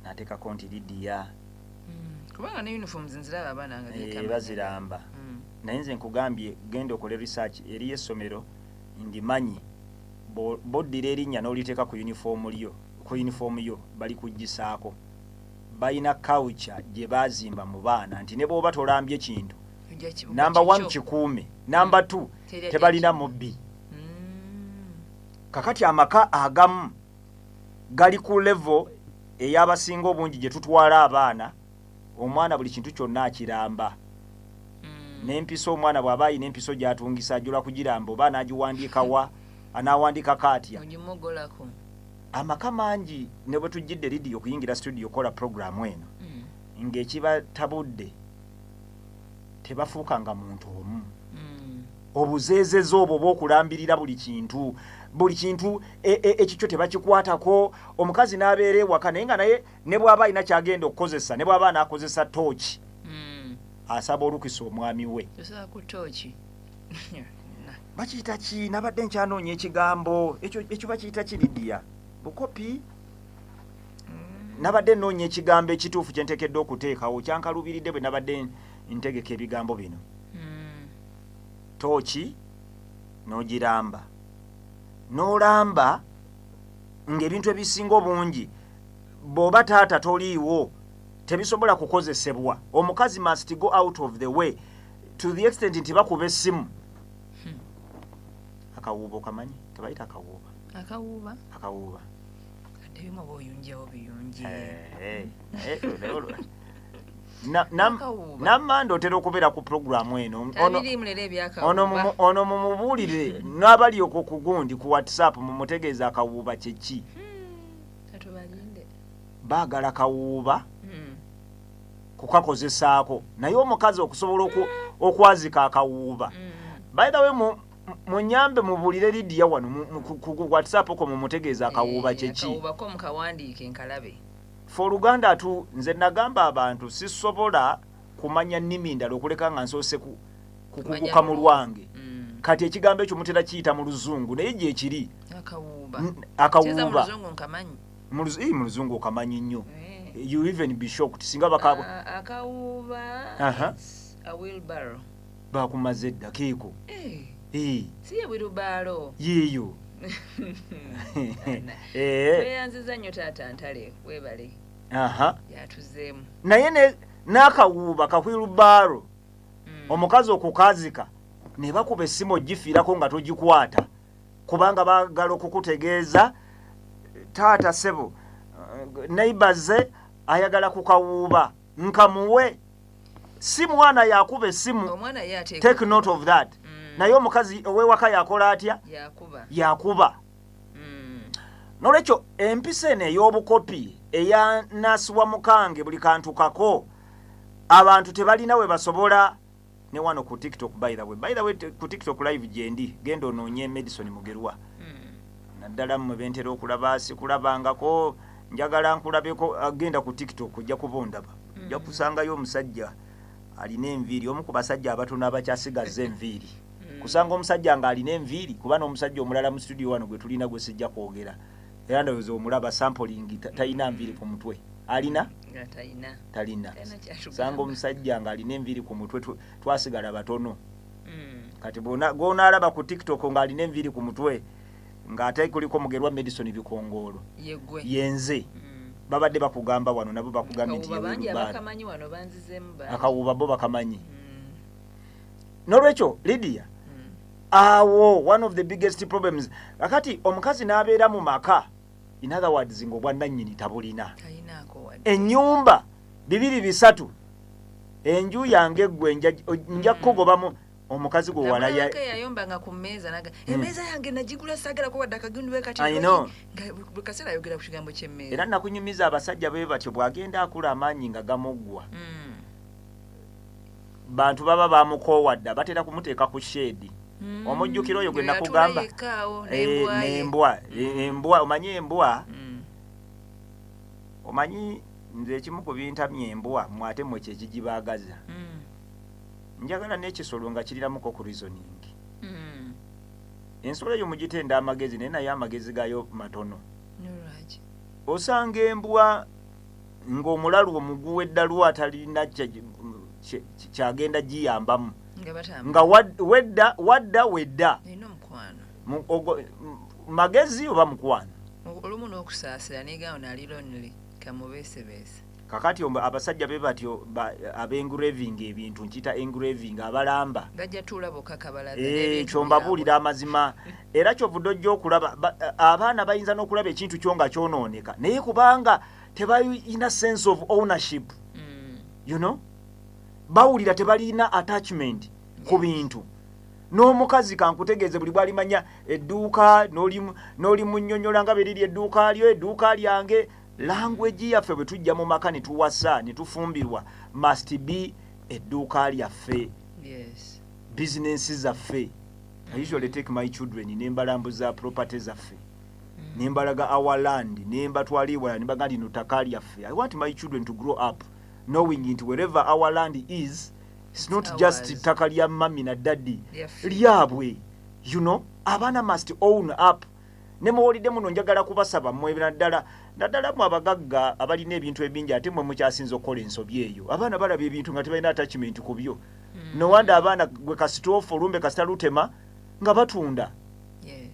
N'ateekako nti Lydia. Kubanga ne uniforms nziraba abaana nga baziramba. Naye nze nkugambye genda okole research eri essomero ndimanyi boddira erinnya n'oliteeka ku uniform yo bali kuggisaako. Balina culture gye baazimba mu baana nti ne bw'oba tolambye kintu number 1 kikuume, number 2 tebalina mubbi. Kakati amaka agamu gali ku level ey'abasinga obungi gye tutwala abaana, omwana buli kintu kyonna akiramba. N'empiso omwana bw'aba ayina empiso gy'atungisa ajula kugiramba oba n'agiwandiika wa anawandiika kaatya. Amaka mangi ne bwe tujjidde lidiyo okuyingira studio kola programu eno ng'ekibatabudde tebafuuka nga muntu omu. Obuzeezeze obwo bw'okulambirira buli kintu ekikyo tebakikwatako. Omukazi n'abeera ewaka naye nga naye ne bw'aba alina kyagenda okukozesa, ne bw'aba anaakozesa tooki asaba olukisa omwami we. Bakiyita ki? Nabadde nkyanoonya ekigambo ekyo bakiyita ki Lydia? Bukopi? Nabadde nnoonya ekigambo ekituufu kye nteekeddwa okuteekawo kyankaluubiridde bwe nabadde ntegeka ebigambo bino. Tooki n'ogiramba. N'olamba ng'ebintu ebisinga obungi bw'oba taata toliiwo tebisobola kukozesebwa. Omukazi must go out of the way to the extent nti bakuba essimu. Akawuuba okamanyi? Tebayita akawuuba. Akawuuba. Ebimu bw'oyunjawo biyunje. Nammanda otera okubeera ku programu eno. Ono mumubuulire n'abali okwo ku gundi ku WhatsApp mumutegeeza akawuuba kye ki. Baagala kawuuba kukakozesaako. Naye omukazi okusobola okwazika akawuuba. By the way munyambe mubuulire Lydia wano ku WhatsApp ko mumutegeeza akawuuba kye ki. Akawuuba ko mukawandiike nkalabe. For Luganda nze nagamba abantu sisobola kumanya nnimi ndala okuleka nga nsoose kukuguka mu lwange. Kati ekigambo ekyo mutera kiyita mu Luzungu naye gye kiri. Akawuuba. Mu Luzungu nkamanyi. Mu Luzungu okamanyi nnyo. You even be shocked singa bakabo. Akawuuba. A wheelbarrow. Bakumaze eddakiiko. Si wheelbarrow. Yiyo. Tweyanziza nnyo taata ntale weebale. Yatuzeemu. Naye n'akawuuba kakwirubbaalo omukazi okukazika ne bakuba essimu ogifiirako nga togikwata kubanga baagala okukutegeeza taata sebo neighbours ayagala kukawuuba nkamuwe si mwana yakuba essimu. Take note of that. Naye omukazi ow'ewaka yakola atya? Yakuba. Nolwekyo empisa eno ey'obukopi eyanasiwa mukange buli kantu kako abantu tebalina we basobola ne wano ku TikTok by the way ku TikTok live gyendi genda onoonye Madison Mugerwa. Naddala mmwe bentera okulaba sikulabangako njagala nkulabeko agenda ku TikTok ojja kubondaba. Ojja kusangayo omusajja alina enviiri omu ku basajja abatono abakyasigaza enviiri. Kusanga omusajja nga alina enviiri kuba n'omusajja omulala mu studio wano gwe tulina gwe sijja kwogera. Era ndowooza omulaba sampling talina nviiri ku mutwe. alina talina sanga omusajja nga alina enviri ku mutwe twasigala batono kati gonaalaba ku TikTok nga alina enviri ku mutwe ng'ate kuliko Mugerwa Madison Bikongolo yenze babadde bakugamba wano nabo bakugambye nti akawuba bo bakamanyi nolwekyo Lydia awo one of the biggest problems akati omukazi n'abeera mu maka in other words ng'obwannannyini tabulina ennyumba 2-3 enju yange gwe nja kugobamu omukazi gwe wala yayombanga ku mmeeza emmeeza yange nagigula sagala ko wadde akagundu kati bukasera ayogera ku kigambo ky'emmeeza era nakunyumiza abasajja be batyo bwagenda akula amaanyi nga gamuggwa bantu baba bamukowadde batera kumuteeka ku shedi omujjukiro oyo gwe nakugamba embwa omanyi embwa omanyi nze ekimu ku bintamye embwa mwate mwe kyekigibagaza njagala n'ekisolo nga kiriramuko ku reasoning ensolo eyo mugitenda amagezi naye naye amagezi gayo matono osanga embwa ng'omulalu omuguwa eddalu atalina kyagenda giyambamu nga wedda magezi oba mukwano olumu n'okusaasira negaawo nalilonle kamubeesebeese kakati abasajja be batyo ab'engraving ebintu nkiyita engraving abalamba bajja tulabo kakabalaza ekyo mbabuulira amazima era kyovudde ojja okulaba abaana bayinza n'okulaba ekintu kyo nga kyonooneka naye kubanga tebalina sense of ownership you know bawulira tebalina attachment ku bintu n'omukazi kankutegeeze buli bwalimanya edduuka n'oli munnyonnyola nga beriri edduuka lyo edduuka lyange language yaffe bwe tujja mu maka ne tuwasa ne tufumbirwa must be edduuka lyaffe business zaffe I usually take my children nembalambuza property zaffe nembalaga our land nembatwala ewala nembaga lino ttaka lyaffe I want my children to grow up knowing it wherever our land is it's not just ttaka lya mami na daddy lyabwe you know abaana must own up nemuwulidde muno njagala kubasaba mmwe naddala mu abagagga abalina ebintu ebingi ate mmwe mukyasinza okukola ensobi eyo abaana balaba ebintu nga tebalina attachment ku byo no wanda abaana gwe kasitoofu olumbe kasitalutema nga batunda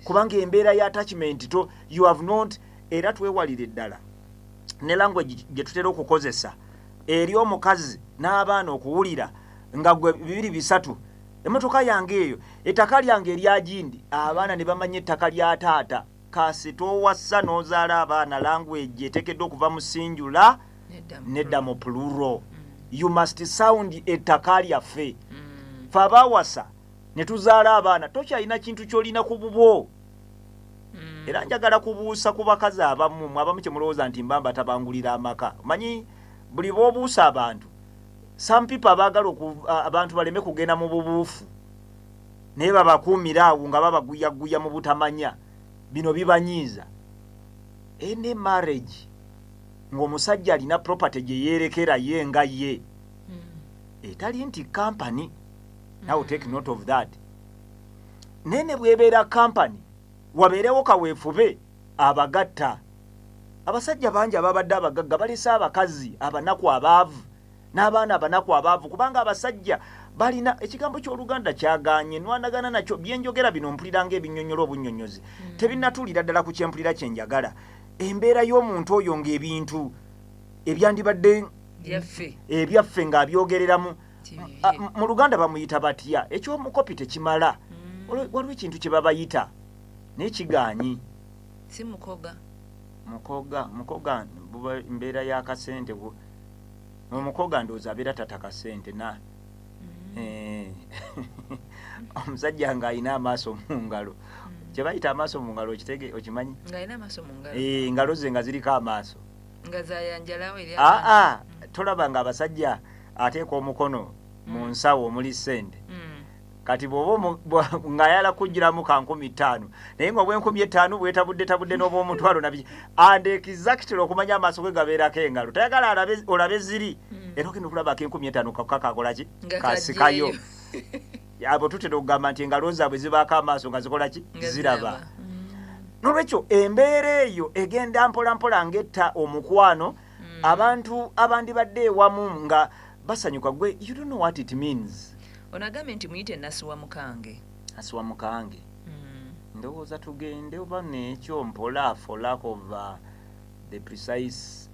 kubanga embeera ya attachment to you have not era twewalire ddala ne language gye tutera okukozesa eri omukazi n'abaana okuwulira nga gwe 2-3 emmotoka yange eyo ettaka lyange eryagindi abaana ne bamanya ettaka lya taata kasitowassa n'ozaala abaana language eteekeddwa okuva mu sinjula nedda mu plural you must sound ettaka lyaffe fe abaawasa ne tuzaala abaana tokyalina kintu ky'olina ku bubwo era njagala kubuusa ku bakazi abamu kye mulowooza nti mbamba tabangulira amaka manyi buli b'obuusa abantu some people abaagala abantu baleme kugenda mu bubuufu naye babakuumira awo nga babaguyaguya mu butamanya bino bibanyiiza ene marriage ng'omusajja alina property gye yeerekera ye nga ye etali nti company now take note of that nene bwebeera company wabeerewo kaweefube abagatta abasajja bangi ababadde abagagga balesa abakazi abanaku abaavu n'abaana abanaku abaavu kubanga abasajja balina ekigambo ky'Oluganda kyaganye nwanagana nakyo byenjogera bino mpulira ng'ebinnyonnyola obunnyonnyozi tebinatuulira ddala ku kyempulira kyenjagala embeera y'omuntu oyo ng'ebintu ebyandibadde ebyaffe ng'abyogereramu mu Luganda bamuyita batya ekyomukopi tekimala waliwo ekintu kye babayita naye kigaanyi si mukoga mbeera y'akasente omukoga ndowooza abeera tataka sente omusajja ng'alina amaaso mu ngalo kye bayita amaaso mu ngalo okimanyi ngalo ze nga ziriko amaaso tolaba nga abasajja ateeka omukono mu nsawo omuli sente kati bw'oba ng'ayala kugiramu ka 50 naye ng'obw'50 bwetabudde n'obw'omutwalo nabyo and exactly okumanya amaaso ge gabeerako engalo tayagala olabe ziri era ogenda okulaba ak'50 kakakola ki kasikayo abo tutera okugamba nti engalo zaabwe zibaako amaaso nga zikola ki ziraba n'olwekyo embeera eyo egenda mpola mpola ng'etta omukwano abantu abandi badde ewamu nga basanyuka gwe you don't know what it means. Onagambye nti muyite nasiwa mukange. Nasiwa mukange. Ndowooza tugende oba n'ekyo mpola for lack of the precise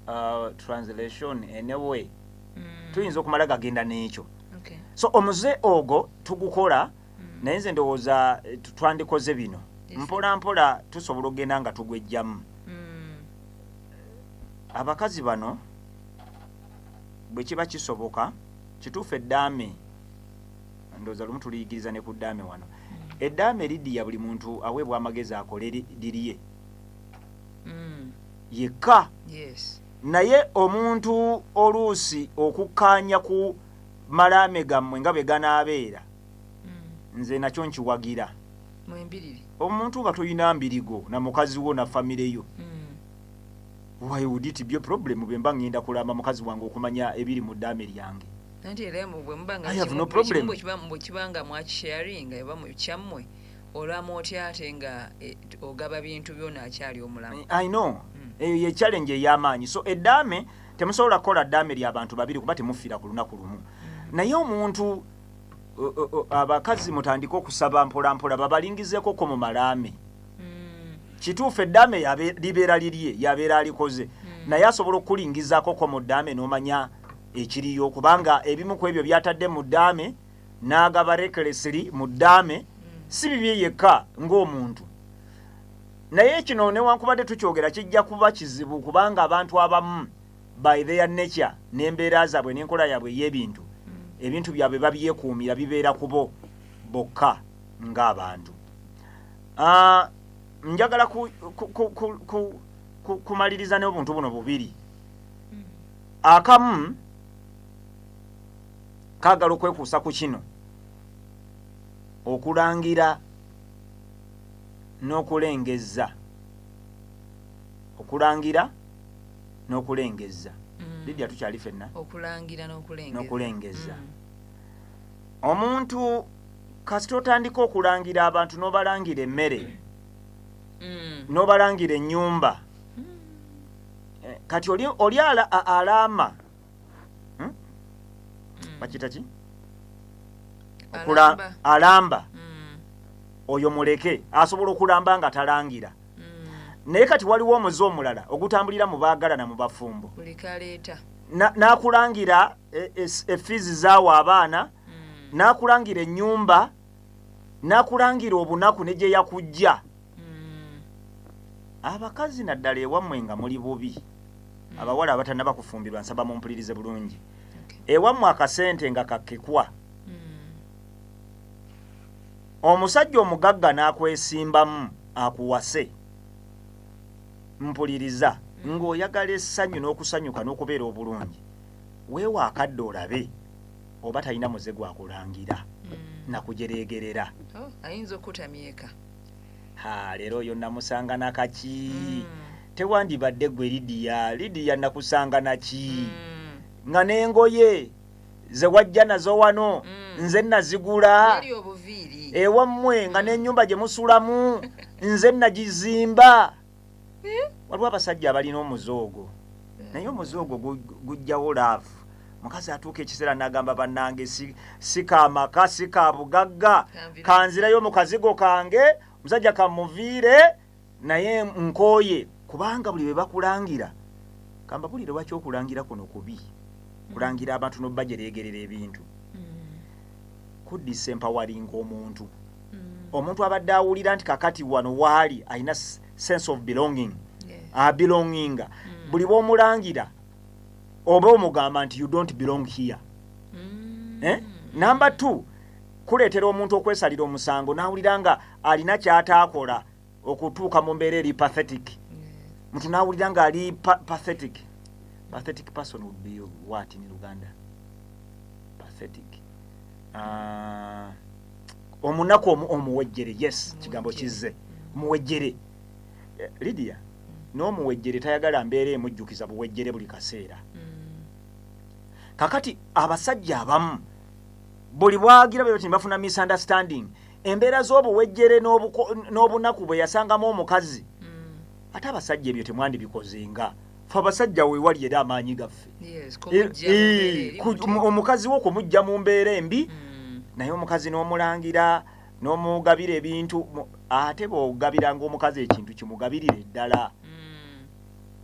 translation anyway. Tuyinza okumala gagenda n'ekyo. Okay. So omuze ogwo tugukola naye nze ndowooza twandikoze bino. Mpola mpola tusobola okugenda nga tugwejjamu. Abakazi bano bwe kiba kisoboka kituufu eddaame ndowooza lumu tuliyigiriza ne ku ddaame wano. Eddaame Lydia buli muntu aweebwa amagezi akole liriye yekka. Yes. Naye omuntu oluusi okukkaanya ku malaame gammwe nga bwe ganaabeera nze nakyo nkiwagira. Mwembiriri. Omuntu nga toyina mbirigo na mukazi wo na famire yo. Why would it be a problem bwe mba ngenda kulamba mukazi wange okumanya ebiri mu ddaame lyange? Nanti era bwe mbanga I have no problem. Bwe kibanga mwakisharing eba mu kyammwe olwamu otya ate nga ogaba bintu byonna akyali omulamu. I know. Eyo ye challenge ey'amaanyi. So eddaame temusobola kukola ddaame ly'abantu babiri kuba temufiira ku lunaku lumu. Naye omuntu abakazi mutandika okusaba mpola mpola babalingizeeko ko mu malaame. Kituufu eddaame libeera lirye yabeera alikoze. Naye asobola okulingizaako ko mu ddaame n'omanya ekiriyo kubanga ebimu ku ebyo byatadde mu ddaame n'agaba recklessly mu ddaame si bibye yekka ng'omuntu. Naye kino newankubadde tukyogera kijja kuba kizibu kubanga abantu abamu by their nature n'embeera zaabwe n'enkola yaabwe y'ebintu ebintu byabwe babyekuumira bibeera kubo bokka ng'abantu. Njagala kumaliriza n'obuntu buno bubiri. Akamu kaagala okwekuusa ku kino okulangira n'okulengeza. Okulangira n'okulengeza. Lydia tukyali fenna. Okulangira n'okulengeza. Omuntu kasita otandika okulangira abantu n'obalangira emmere n'obalangira ennyumba kati oli alama bakita ki? Alamba. Oyo muleke asobola okulamba nga talangira. Naye kati waliwo omuze omulala ogutambulira mu baagalana mu bafumbo. N'akulangira effizi zaawo abaana, n'akulangira ennyumba, n'akulangira obunaku ne gye yakujja. Abakazi naddala ewammwe nga muli bubi. Abawala abatannaba kufumbirwa nsaba mumpulirize bulungi. Ewammwe akasente nga kakkekwa. Omusajja omugagga n'akwesimbamu akuwase. Mpuliriza ng'oyagala essanyu n'okusanyuka n'okubeera obulungi. Weewa akadde olabe oba talina muze gwakulangira nakujereegerera. Ayinza okutamyeka. Leero oyo namusanga nakaki. Tewandibadde gwe Lydia nakusanga naki. Nga n'engoye ze wajja nazo wano nze nazigula. Ewammwe nga n'ennyumba gye musulamu nze nagizimba. Waliwo abasajja abalina omuzoogo. Naye omuzoogo gujjawo laavu. Mukazi atuuka ekiseera n'agamba bannange si kaamaka si kabugagga kanzirayo mu kazigo kange musajja kamuviire naye nkooye kubanga buli bwe bakulangira kamba buli lwaki okulangira kuno kubi. Kulangira abantu n'obajereegerera ebintu kudisempowalinga omuntu. Omuntu abadde awulira nti kakati wano waali alina sense of belonging. Belonginga. Buli bw'omulangira oba omugamba nti you don't belong here. Number 2 kuleetera omuntu okwesalira omusango n'awulira nga alina kyataakola okutuuka mu mbeera eri pathetic. Muntu n'awulira nga ali pathetic. Pathetic person would be what in Uganda? Pathetic. Omunaku omuwejjere. Yes, kigambo kizze. Muwejjere. Lydia, n'omuwejjere tayagala mbeera emujjukiza buwejjere buli kaseera. Kakati abasajja abamu buli bwagira bwe bafuna misunderstanding. Embeera z'obuwejjere n'obunaku bwe yasangamu omukazi. Ate abasajja ebyo temwandi bikozenga fa basajja we wali era amaanyi gaffe omukazi wo kumujja mu mbeera embi naye omukazi n'omulangira n'omugabira ebintu ate bw'ogabiranga omukazi ekintu kimugabirire ddala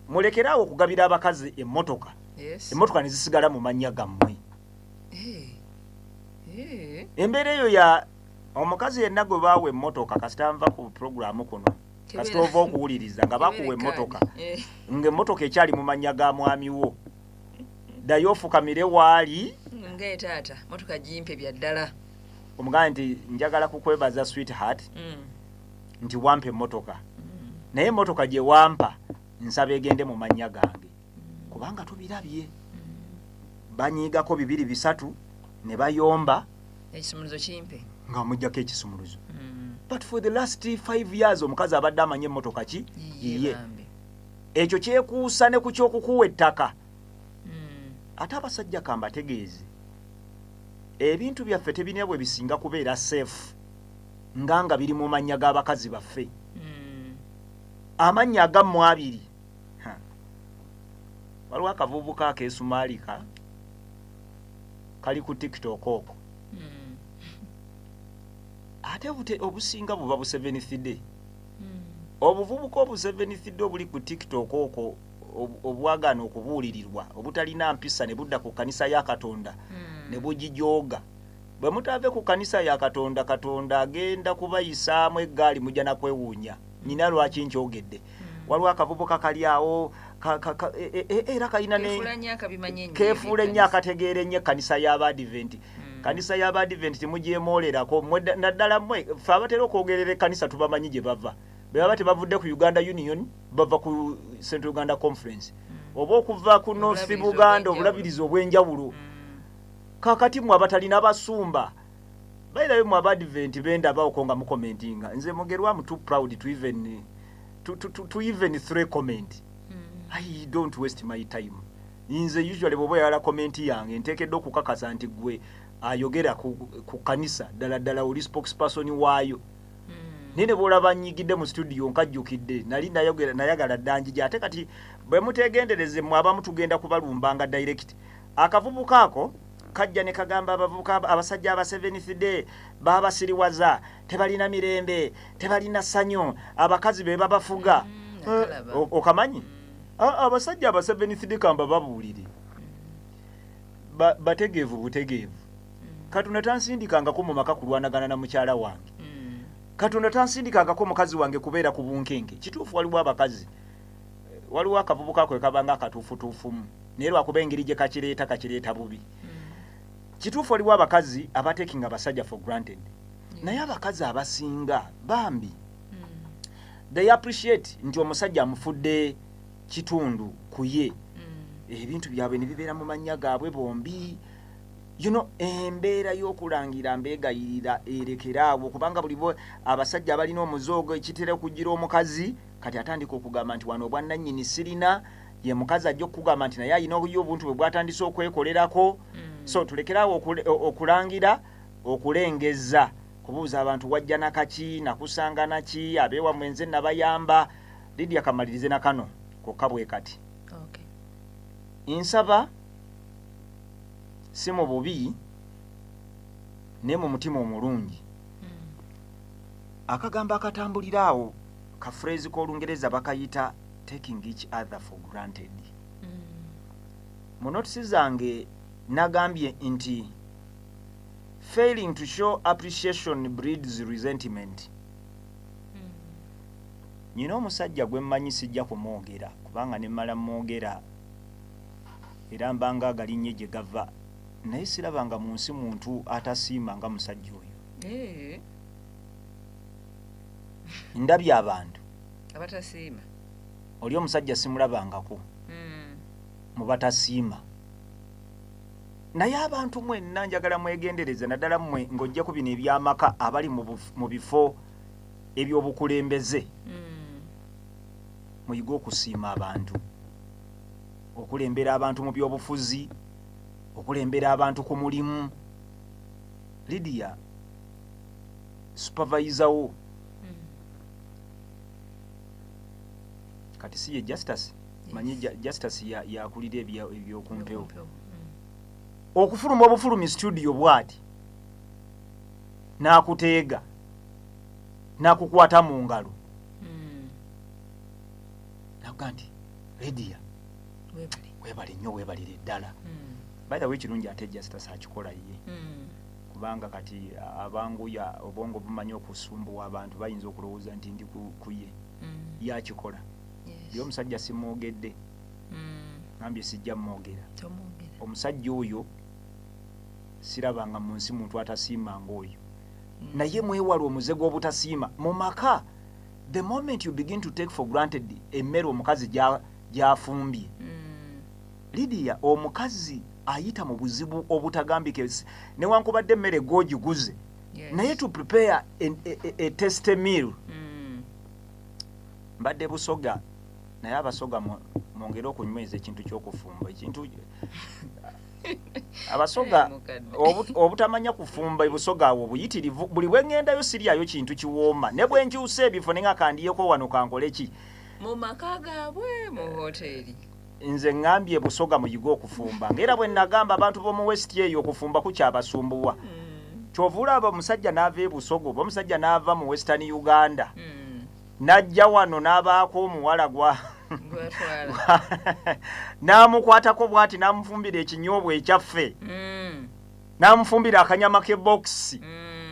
mulekerawo okugabira abakazi emmotoka emmotoka ne zisigala mu mannya gammwe embeera eyo ya omukazi yenna gwe baawa emmotoka kasita nva ku puroguramu kuno kasita ova okuwuliriza nga bakuwa emmotoka ng'emmotoka ekyali mu mannya ga mwami wo ddayo ofukamire waali ng'etaata motoka gimpe bya ddala omugamba nti njagala kukwebaza sweetheart nti wampa emmotoka naye emmotoka gye wampa nsaba egende mu mannya gange kubanga tubirabye banyiigako 2-3 ne bayomba ekisumuluzo kimpe nga mujjako ekisumuluzo but for the last 5 years omukazi abadde amanye emmotoka ki yiye ekyo kyekuusa ne ku kyokukuwa ettaka ate abasajja kambategeeze ebintu byaffe tebirina bwe bisinga kubeera safe nga biri mu mannya g'abakazi baffe amannya agamu 2 waliwo akavubuka akeesumaalika kali ku TikTok okwo ate obusinga buba bu 7th day obuvubuka obu 7th day obuli ku TikTok okwo obwagaana okubuulirirwa obutalina mpisa ne budda ku kanisa ya Katonda ne bugijooga bwe mutaave ku kanisa ya Katonda Katonda agenda kubayisaamu eggaali mujja na kwewuunya nina lwaki nkyogedde waliwo akavubuka kali awo era kalina keefuula ennyo akategeera ennyo ekkanisa y'Abadiventi kanisa y'Abadiventi temugyemolerako naddala mmwe fe abatera okwogerera ekkanisa tubamanyi gye bava bwe baba tebavudde ku Uganda Union bava ku Central Uganda Conference oba okuva ku North Buganda obulabirizi obw'enjawulo kakati mwe abatalina basumba bayirayo mu Abadiventi bendaba okonga mu commentinga nze mugerwa mu too proud to even throw comment I don't waste my time nze usually bwoba yala comment yange ntekedde okukakasa nti gwe ayogera ku kanisa ddala oli spokesperson waayo nene bolaba nyigidde mu studio nkajjukidde nali nayagala ddanjija ate kati bwe mutegendereze mu abamu tugenda kubalumbanga direct akavubuka ako kajja ne kagamba abavubuka abasajja aba 7th day baba siriwaza tebalina mirembe tebalina sanyo abakazi be babafuga okamanyi abasajja aba 7th day kamba babuulire bategeevu butegeevu Katonda tansindikangako mu maka kulwanagana na mukyala wange Katonda tansindikangako mukazi wange kubeera ku bunkenge kituufu waliwo abakazi waliwo akavubuka kwe kabanga akatuufutuufumu naye lwakuba engeri gye kakireeta bubi kituufu waliwo abakazi abatekinga abasajja for granted naye abakazi abasinga bambi they appreciate nti omusajja amufudde kitundu ku ye ebintu byabwe ne bibeera mu mannya gaabwe bombi embeera y'okulangira mbeegayirira erekeraawo kubanga buli abasajja abalina omuzoogo ekitera okugira omukazi kati atandika okugamba nti wano obwannannyini sirina ye mukazi ajja okugamba nti naye ayina obuntu bwe bwatandise okwekolerako so tulekeraawo okulangira okulengeza kubuuza abantu wajja nakaki nakusanga naki abeewa mwenze nabayamba Lydia kamalirize na kano kokka bwe kati nsaba si mu bubi ne mu mutima omulungi akagamba akatambulira awo ka phrase k'Olungereza bakayita taking each other for granted mu notisi zange nagambye nti failing to show appreciation breeds resentment nyina omusajja gwe mmanyi sijja kumwogera kubanga ne mmala mwogera era mbanga agalinnye gye gava naye sirabanga mu nsi muntu atasiima nga musajja oyo ndabye abantu abatasiima oli omusajja simulabangako mu batasiima naye abantu mwenna njagala mwegendereze naddala mmwe ng'ojjako bino ebyamaka abali mu bifo eby'obukulembeze muyiga okusiima abantu okulembera abantu mu byobufuzi okulembera abantu ku mulimu Lydia supervisor wo kati si ye justice manyi Justice yakulira ebyokumpewo okufuluma obufulumi studio bwati nakuteega nakukwata mu ngalo nakuga nti Lydia webali nnyo webalire ddala by the way kirungi ate Justice akikola ye kubanga kati abanguya obwongo bumanyi okusumbuwa abantu bayinza okulowooza nti ndi kuye yakikola yo omusajja simwogedde nambye sijja mwogera omusajja oyo sirabanga mu nsi muntu atasiimanga oyo naye mwewala omuze gw'obutasiima mu maka. The moment you begin to take for granted emmere omukazi gyafumbye Lydia omukazi ayita mu buzibu obutagambike newankubadde emmere gw'ogiguze naye to prepare a tasty meal mbadde Busoga naye Abasoga mwongere okunyweza ekintu ky'okufumba ekintu Abasoga obutamanya kufumba Busoga awo buyitirivu buli bwengendayo siryayo kintu kiwooma ne bwenkyusa ebifo ne nga kandiyeko wano kankole ki mu maka gaabwe mu hoteri nze ngambye Busoga muyiga okufumba ngera bwe nagamba abantu b'omu West eyo okufumba kukyabasumbuwa kyovula aba omusajja n'ava Busoga oba omusajja n'ava mu Western Uganda najja wano n'abaako omuwala gwa namukwatako bwati namufumbira ekinyobwa ekyaffe namufumbira akanyama ke box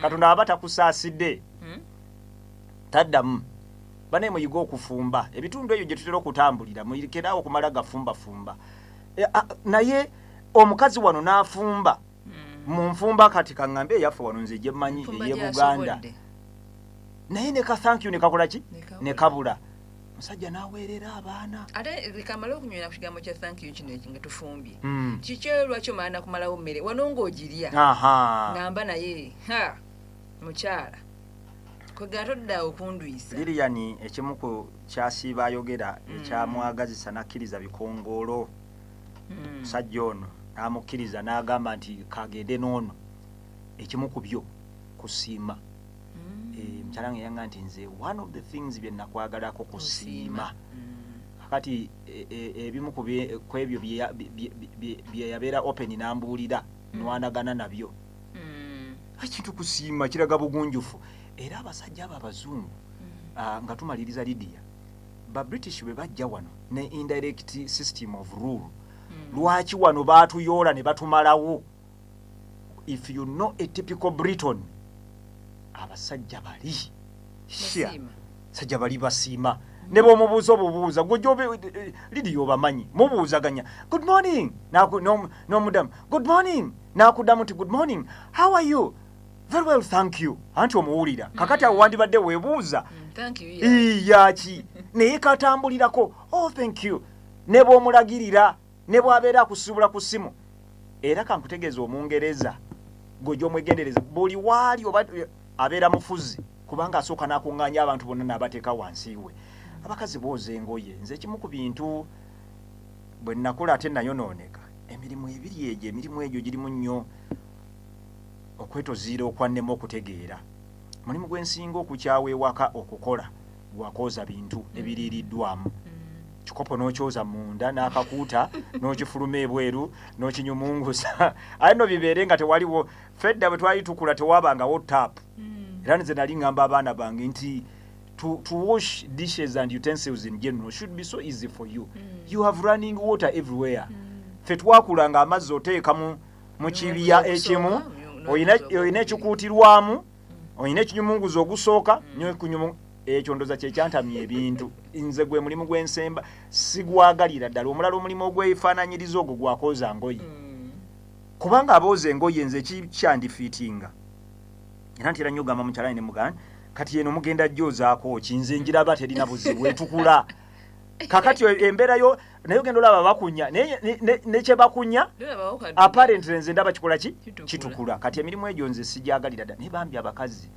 Katonda aba takusaasidde taddamu bane muyiga okufumba ebitundu ebyo gye tutera okutambulira muyirikirawo okumala gafumba naye omukazi wano n'afumba mu nfumba kati kaŋŋambe eyaffe wano nze gye mmanyi eye Buganda naye ne ka thank you ne kakola ki ne kabula musajja naweerera abaana ate likamala okunywera ku kigambo kya thank you kino nga tufumbye kikyo lwaki omaana kumalawo mmere wano ng'ogirya ngamba naye mukyala kwegatodda okundwisa Lilian ekimu ku kyasiiba ayogera ekyamwagazisa nakkiriza bikongoolo musajja ono n'amukkiriza n'agamba nti kagende n'ono ekimu ku byo kusiima mukyala nga yanga nti nze one of the things bye nakwagalako kusiima kakati ebimu ku ebyo bye yabeera open n'ambuulira nwanagana nabyo ekintu kusiima kiraga bugunjufu era abasajja abo abazungu nga tumaliriza Lydia ba British bwe bajja wano ne indirect system of rule lwaki wano baatuyoola ne batumalawo if you know a typical Briton abasajja bali sajja bali basiima ne bw'omubuuza obubuuza gwe Lydia obamanyi mubuuzaganya good morning n'omudamu good morning n'akuddamu nti good morning how are you very well thank you anti omuwulira kakati awo wandibadde weebuuza yaki naye katambulirako oh thank you ne bw'omulagirira ne bw'abeera akusiibula ku ssimu era kankutegeeza Omungereza gwe omwegendereza buli waali oba abeera mufuzi kubanga asooka n'akuŋŋaanya abantu bonna n'abateeka wansi we abakazi booza engoye nze kimu ku bintu bwe nnakula ate nayonooneka emirimu egyo girimu nnyo okwetoziira okwannemu okutegeera mulimu gwensinga okukyawa ewaka okukola gwakooza bintu ebiriiriddwamu kikopo n'okyoza munda n'akakuuta n'okifuluma ebweru n'okinyumungusa aye no bibeere nga tewaliwo fedda bwe twali tukula tewabangawo tap era nze nali ngamba abaana bange nti to wash dishes and utensils in general should be so easy for you you have running water everywhere fe twakulanga amazzi oteeka mu kibiya ekimu oyina ekikuutirwamu oyina ekinyumunguza ogusooka ekyo ndoza kyekyantamya ebintu nze gwe mulimu gw'ensemba sigwagalira ddala omulala omulimu ogwefaananyiriza ogwo gwakooza ngoye kubanga abooza engoye nze kikyandifiitinga era ntera nnyo ogamba mukyalani ne muganda kati yeno mugenda jjoozaako ki nze njiraba terina buzibu etukula kakati embeerayo naye ogenda olaba bakunya ne kye bakunya apparently nze ndaba kikola ki kitukula kati emirimu egyo nze sijyagalira ddala naye bambi abakazi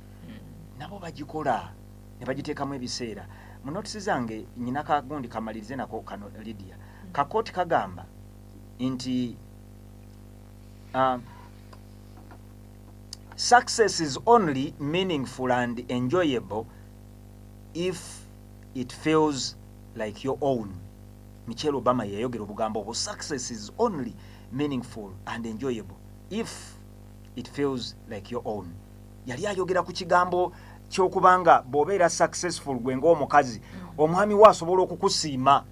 nabo bagikola ne bagiteekamu ebiseera mu notisi zange nyina kagundi kamalirize nako kano Lydia kakooti kagamba nti success is only meaningful and enjoyable if it feels like your own Michelle Obama yayogera obugambo obwo, success is only meaningful and enjoyable if it feels like your own. Yali ayogera ku kigambo ky'okubanga bw'obeera successful gwe ng'omukazi omwami we asobola okukusiima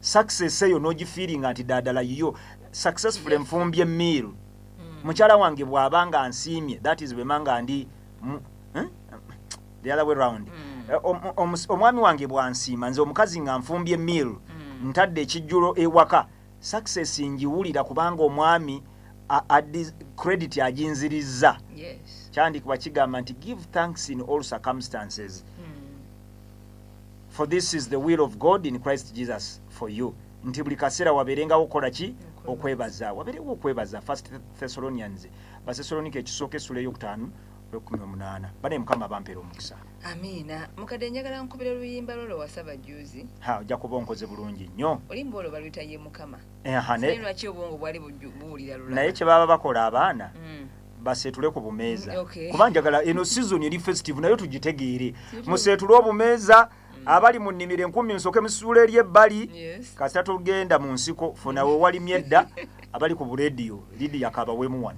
success eyo n'ogifiiringa nti ddala yiyo successful enfumbye meal. Mukyala wange bw'abanga ansiimye, that is bwemanga ndi the other way round. Omwami wange bw'ansiima nze omukazi nga nfumbye meal ntadde ekijjulo ewaka, success ngiwulira kubanga omwami credit aginzirizza. Kyandikibwa kigamba nti give thanks in all circumstances, for this is the will of God in Christ Jesus for you. Nti buli kaseera wabeerengawo okukola ki? Okwebaza. Wabeerengawo okwebaza. 1 Thessalonians Basessalonike ekisooka essula ey'okutaano 18. Bane Mukama bampeera omukisa. Amina. Mukadde njagala nkubira oluyimba lolo wasaba juzi. Ojja kuba onkoze bulungi nnyo. Oluyimba olwo baluyita ye Mukama. Lwaki obwongo bwali buwulira lulala. Naye kye baba bakola abaana baseetule ku bumeeza. Kuba njagala eno season eri festive nayo tugitegeere. Museetule obumeeza. Abali mu nnimiro 10 nsooke musuula eri ebbali kasita tugenda mu nsiko funawe wali myedda abali ku bu radio Lydia Kabawemu 1.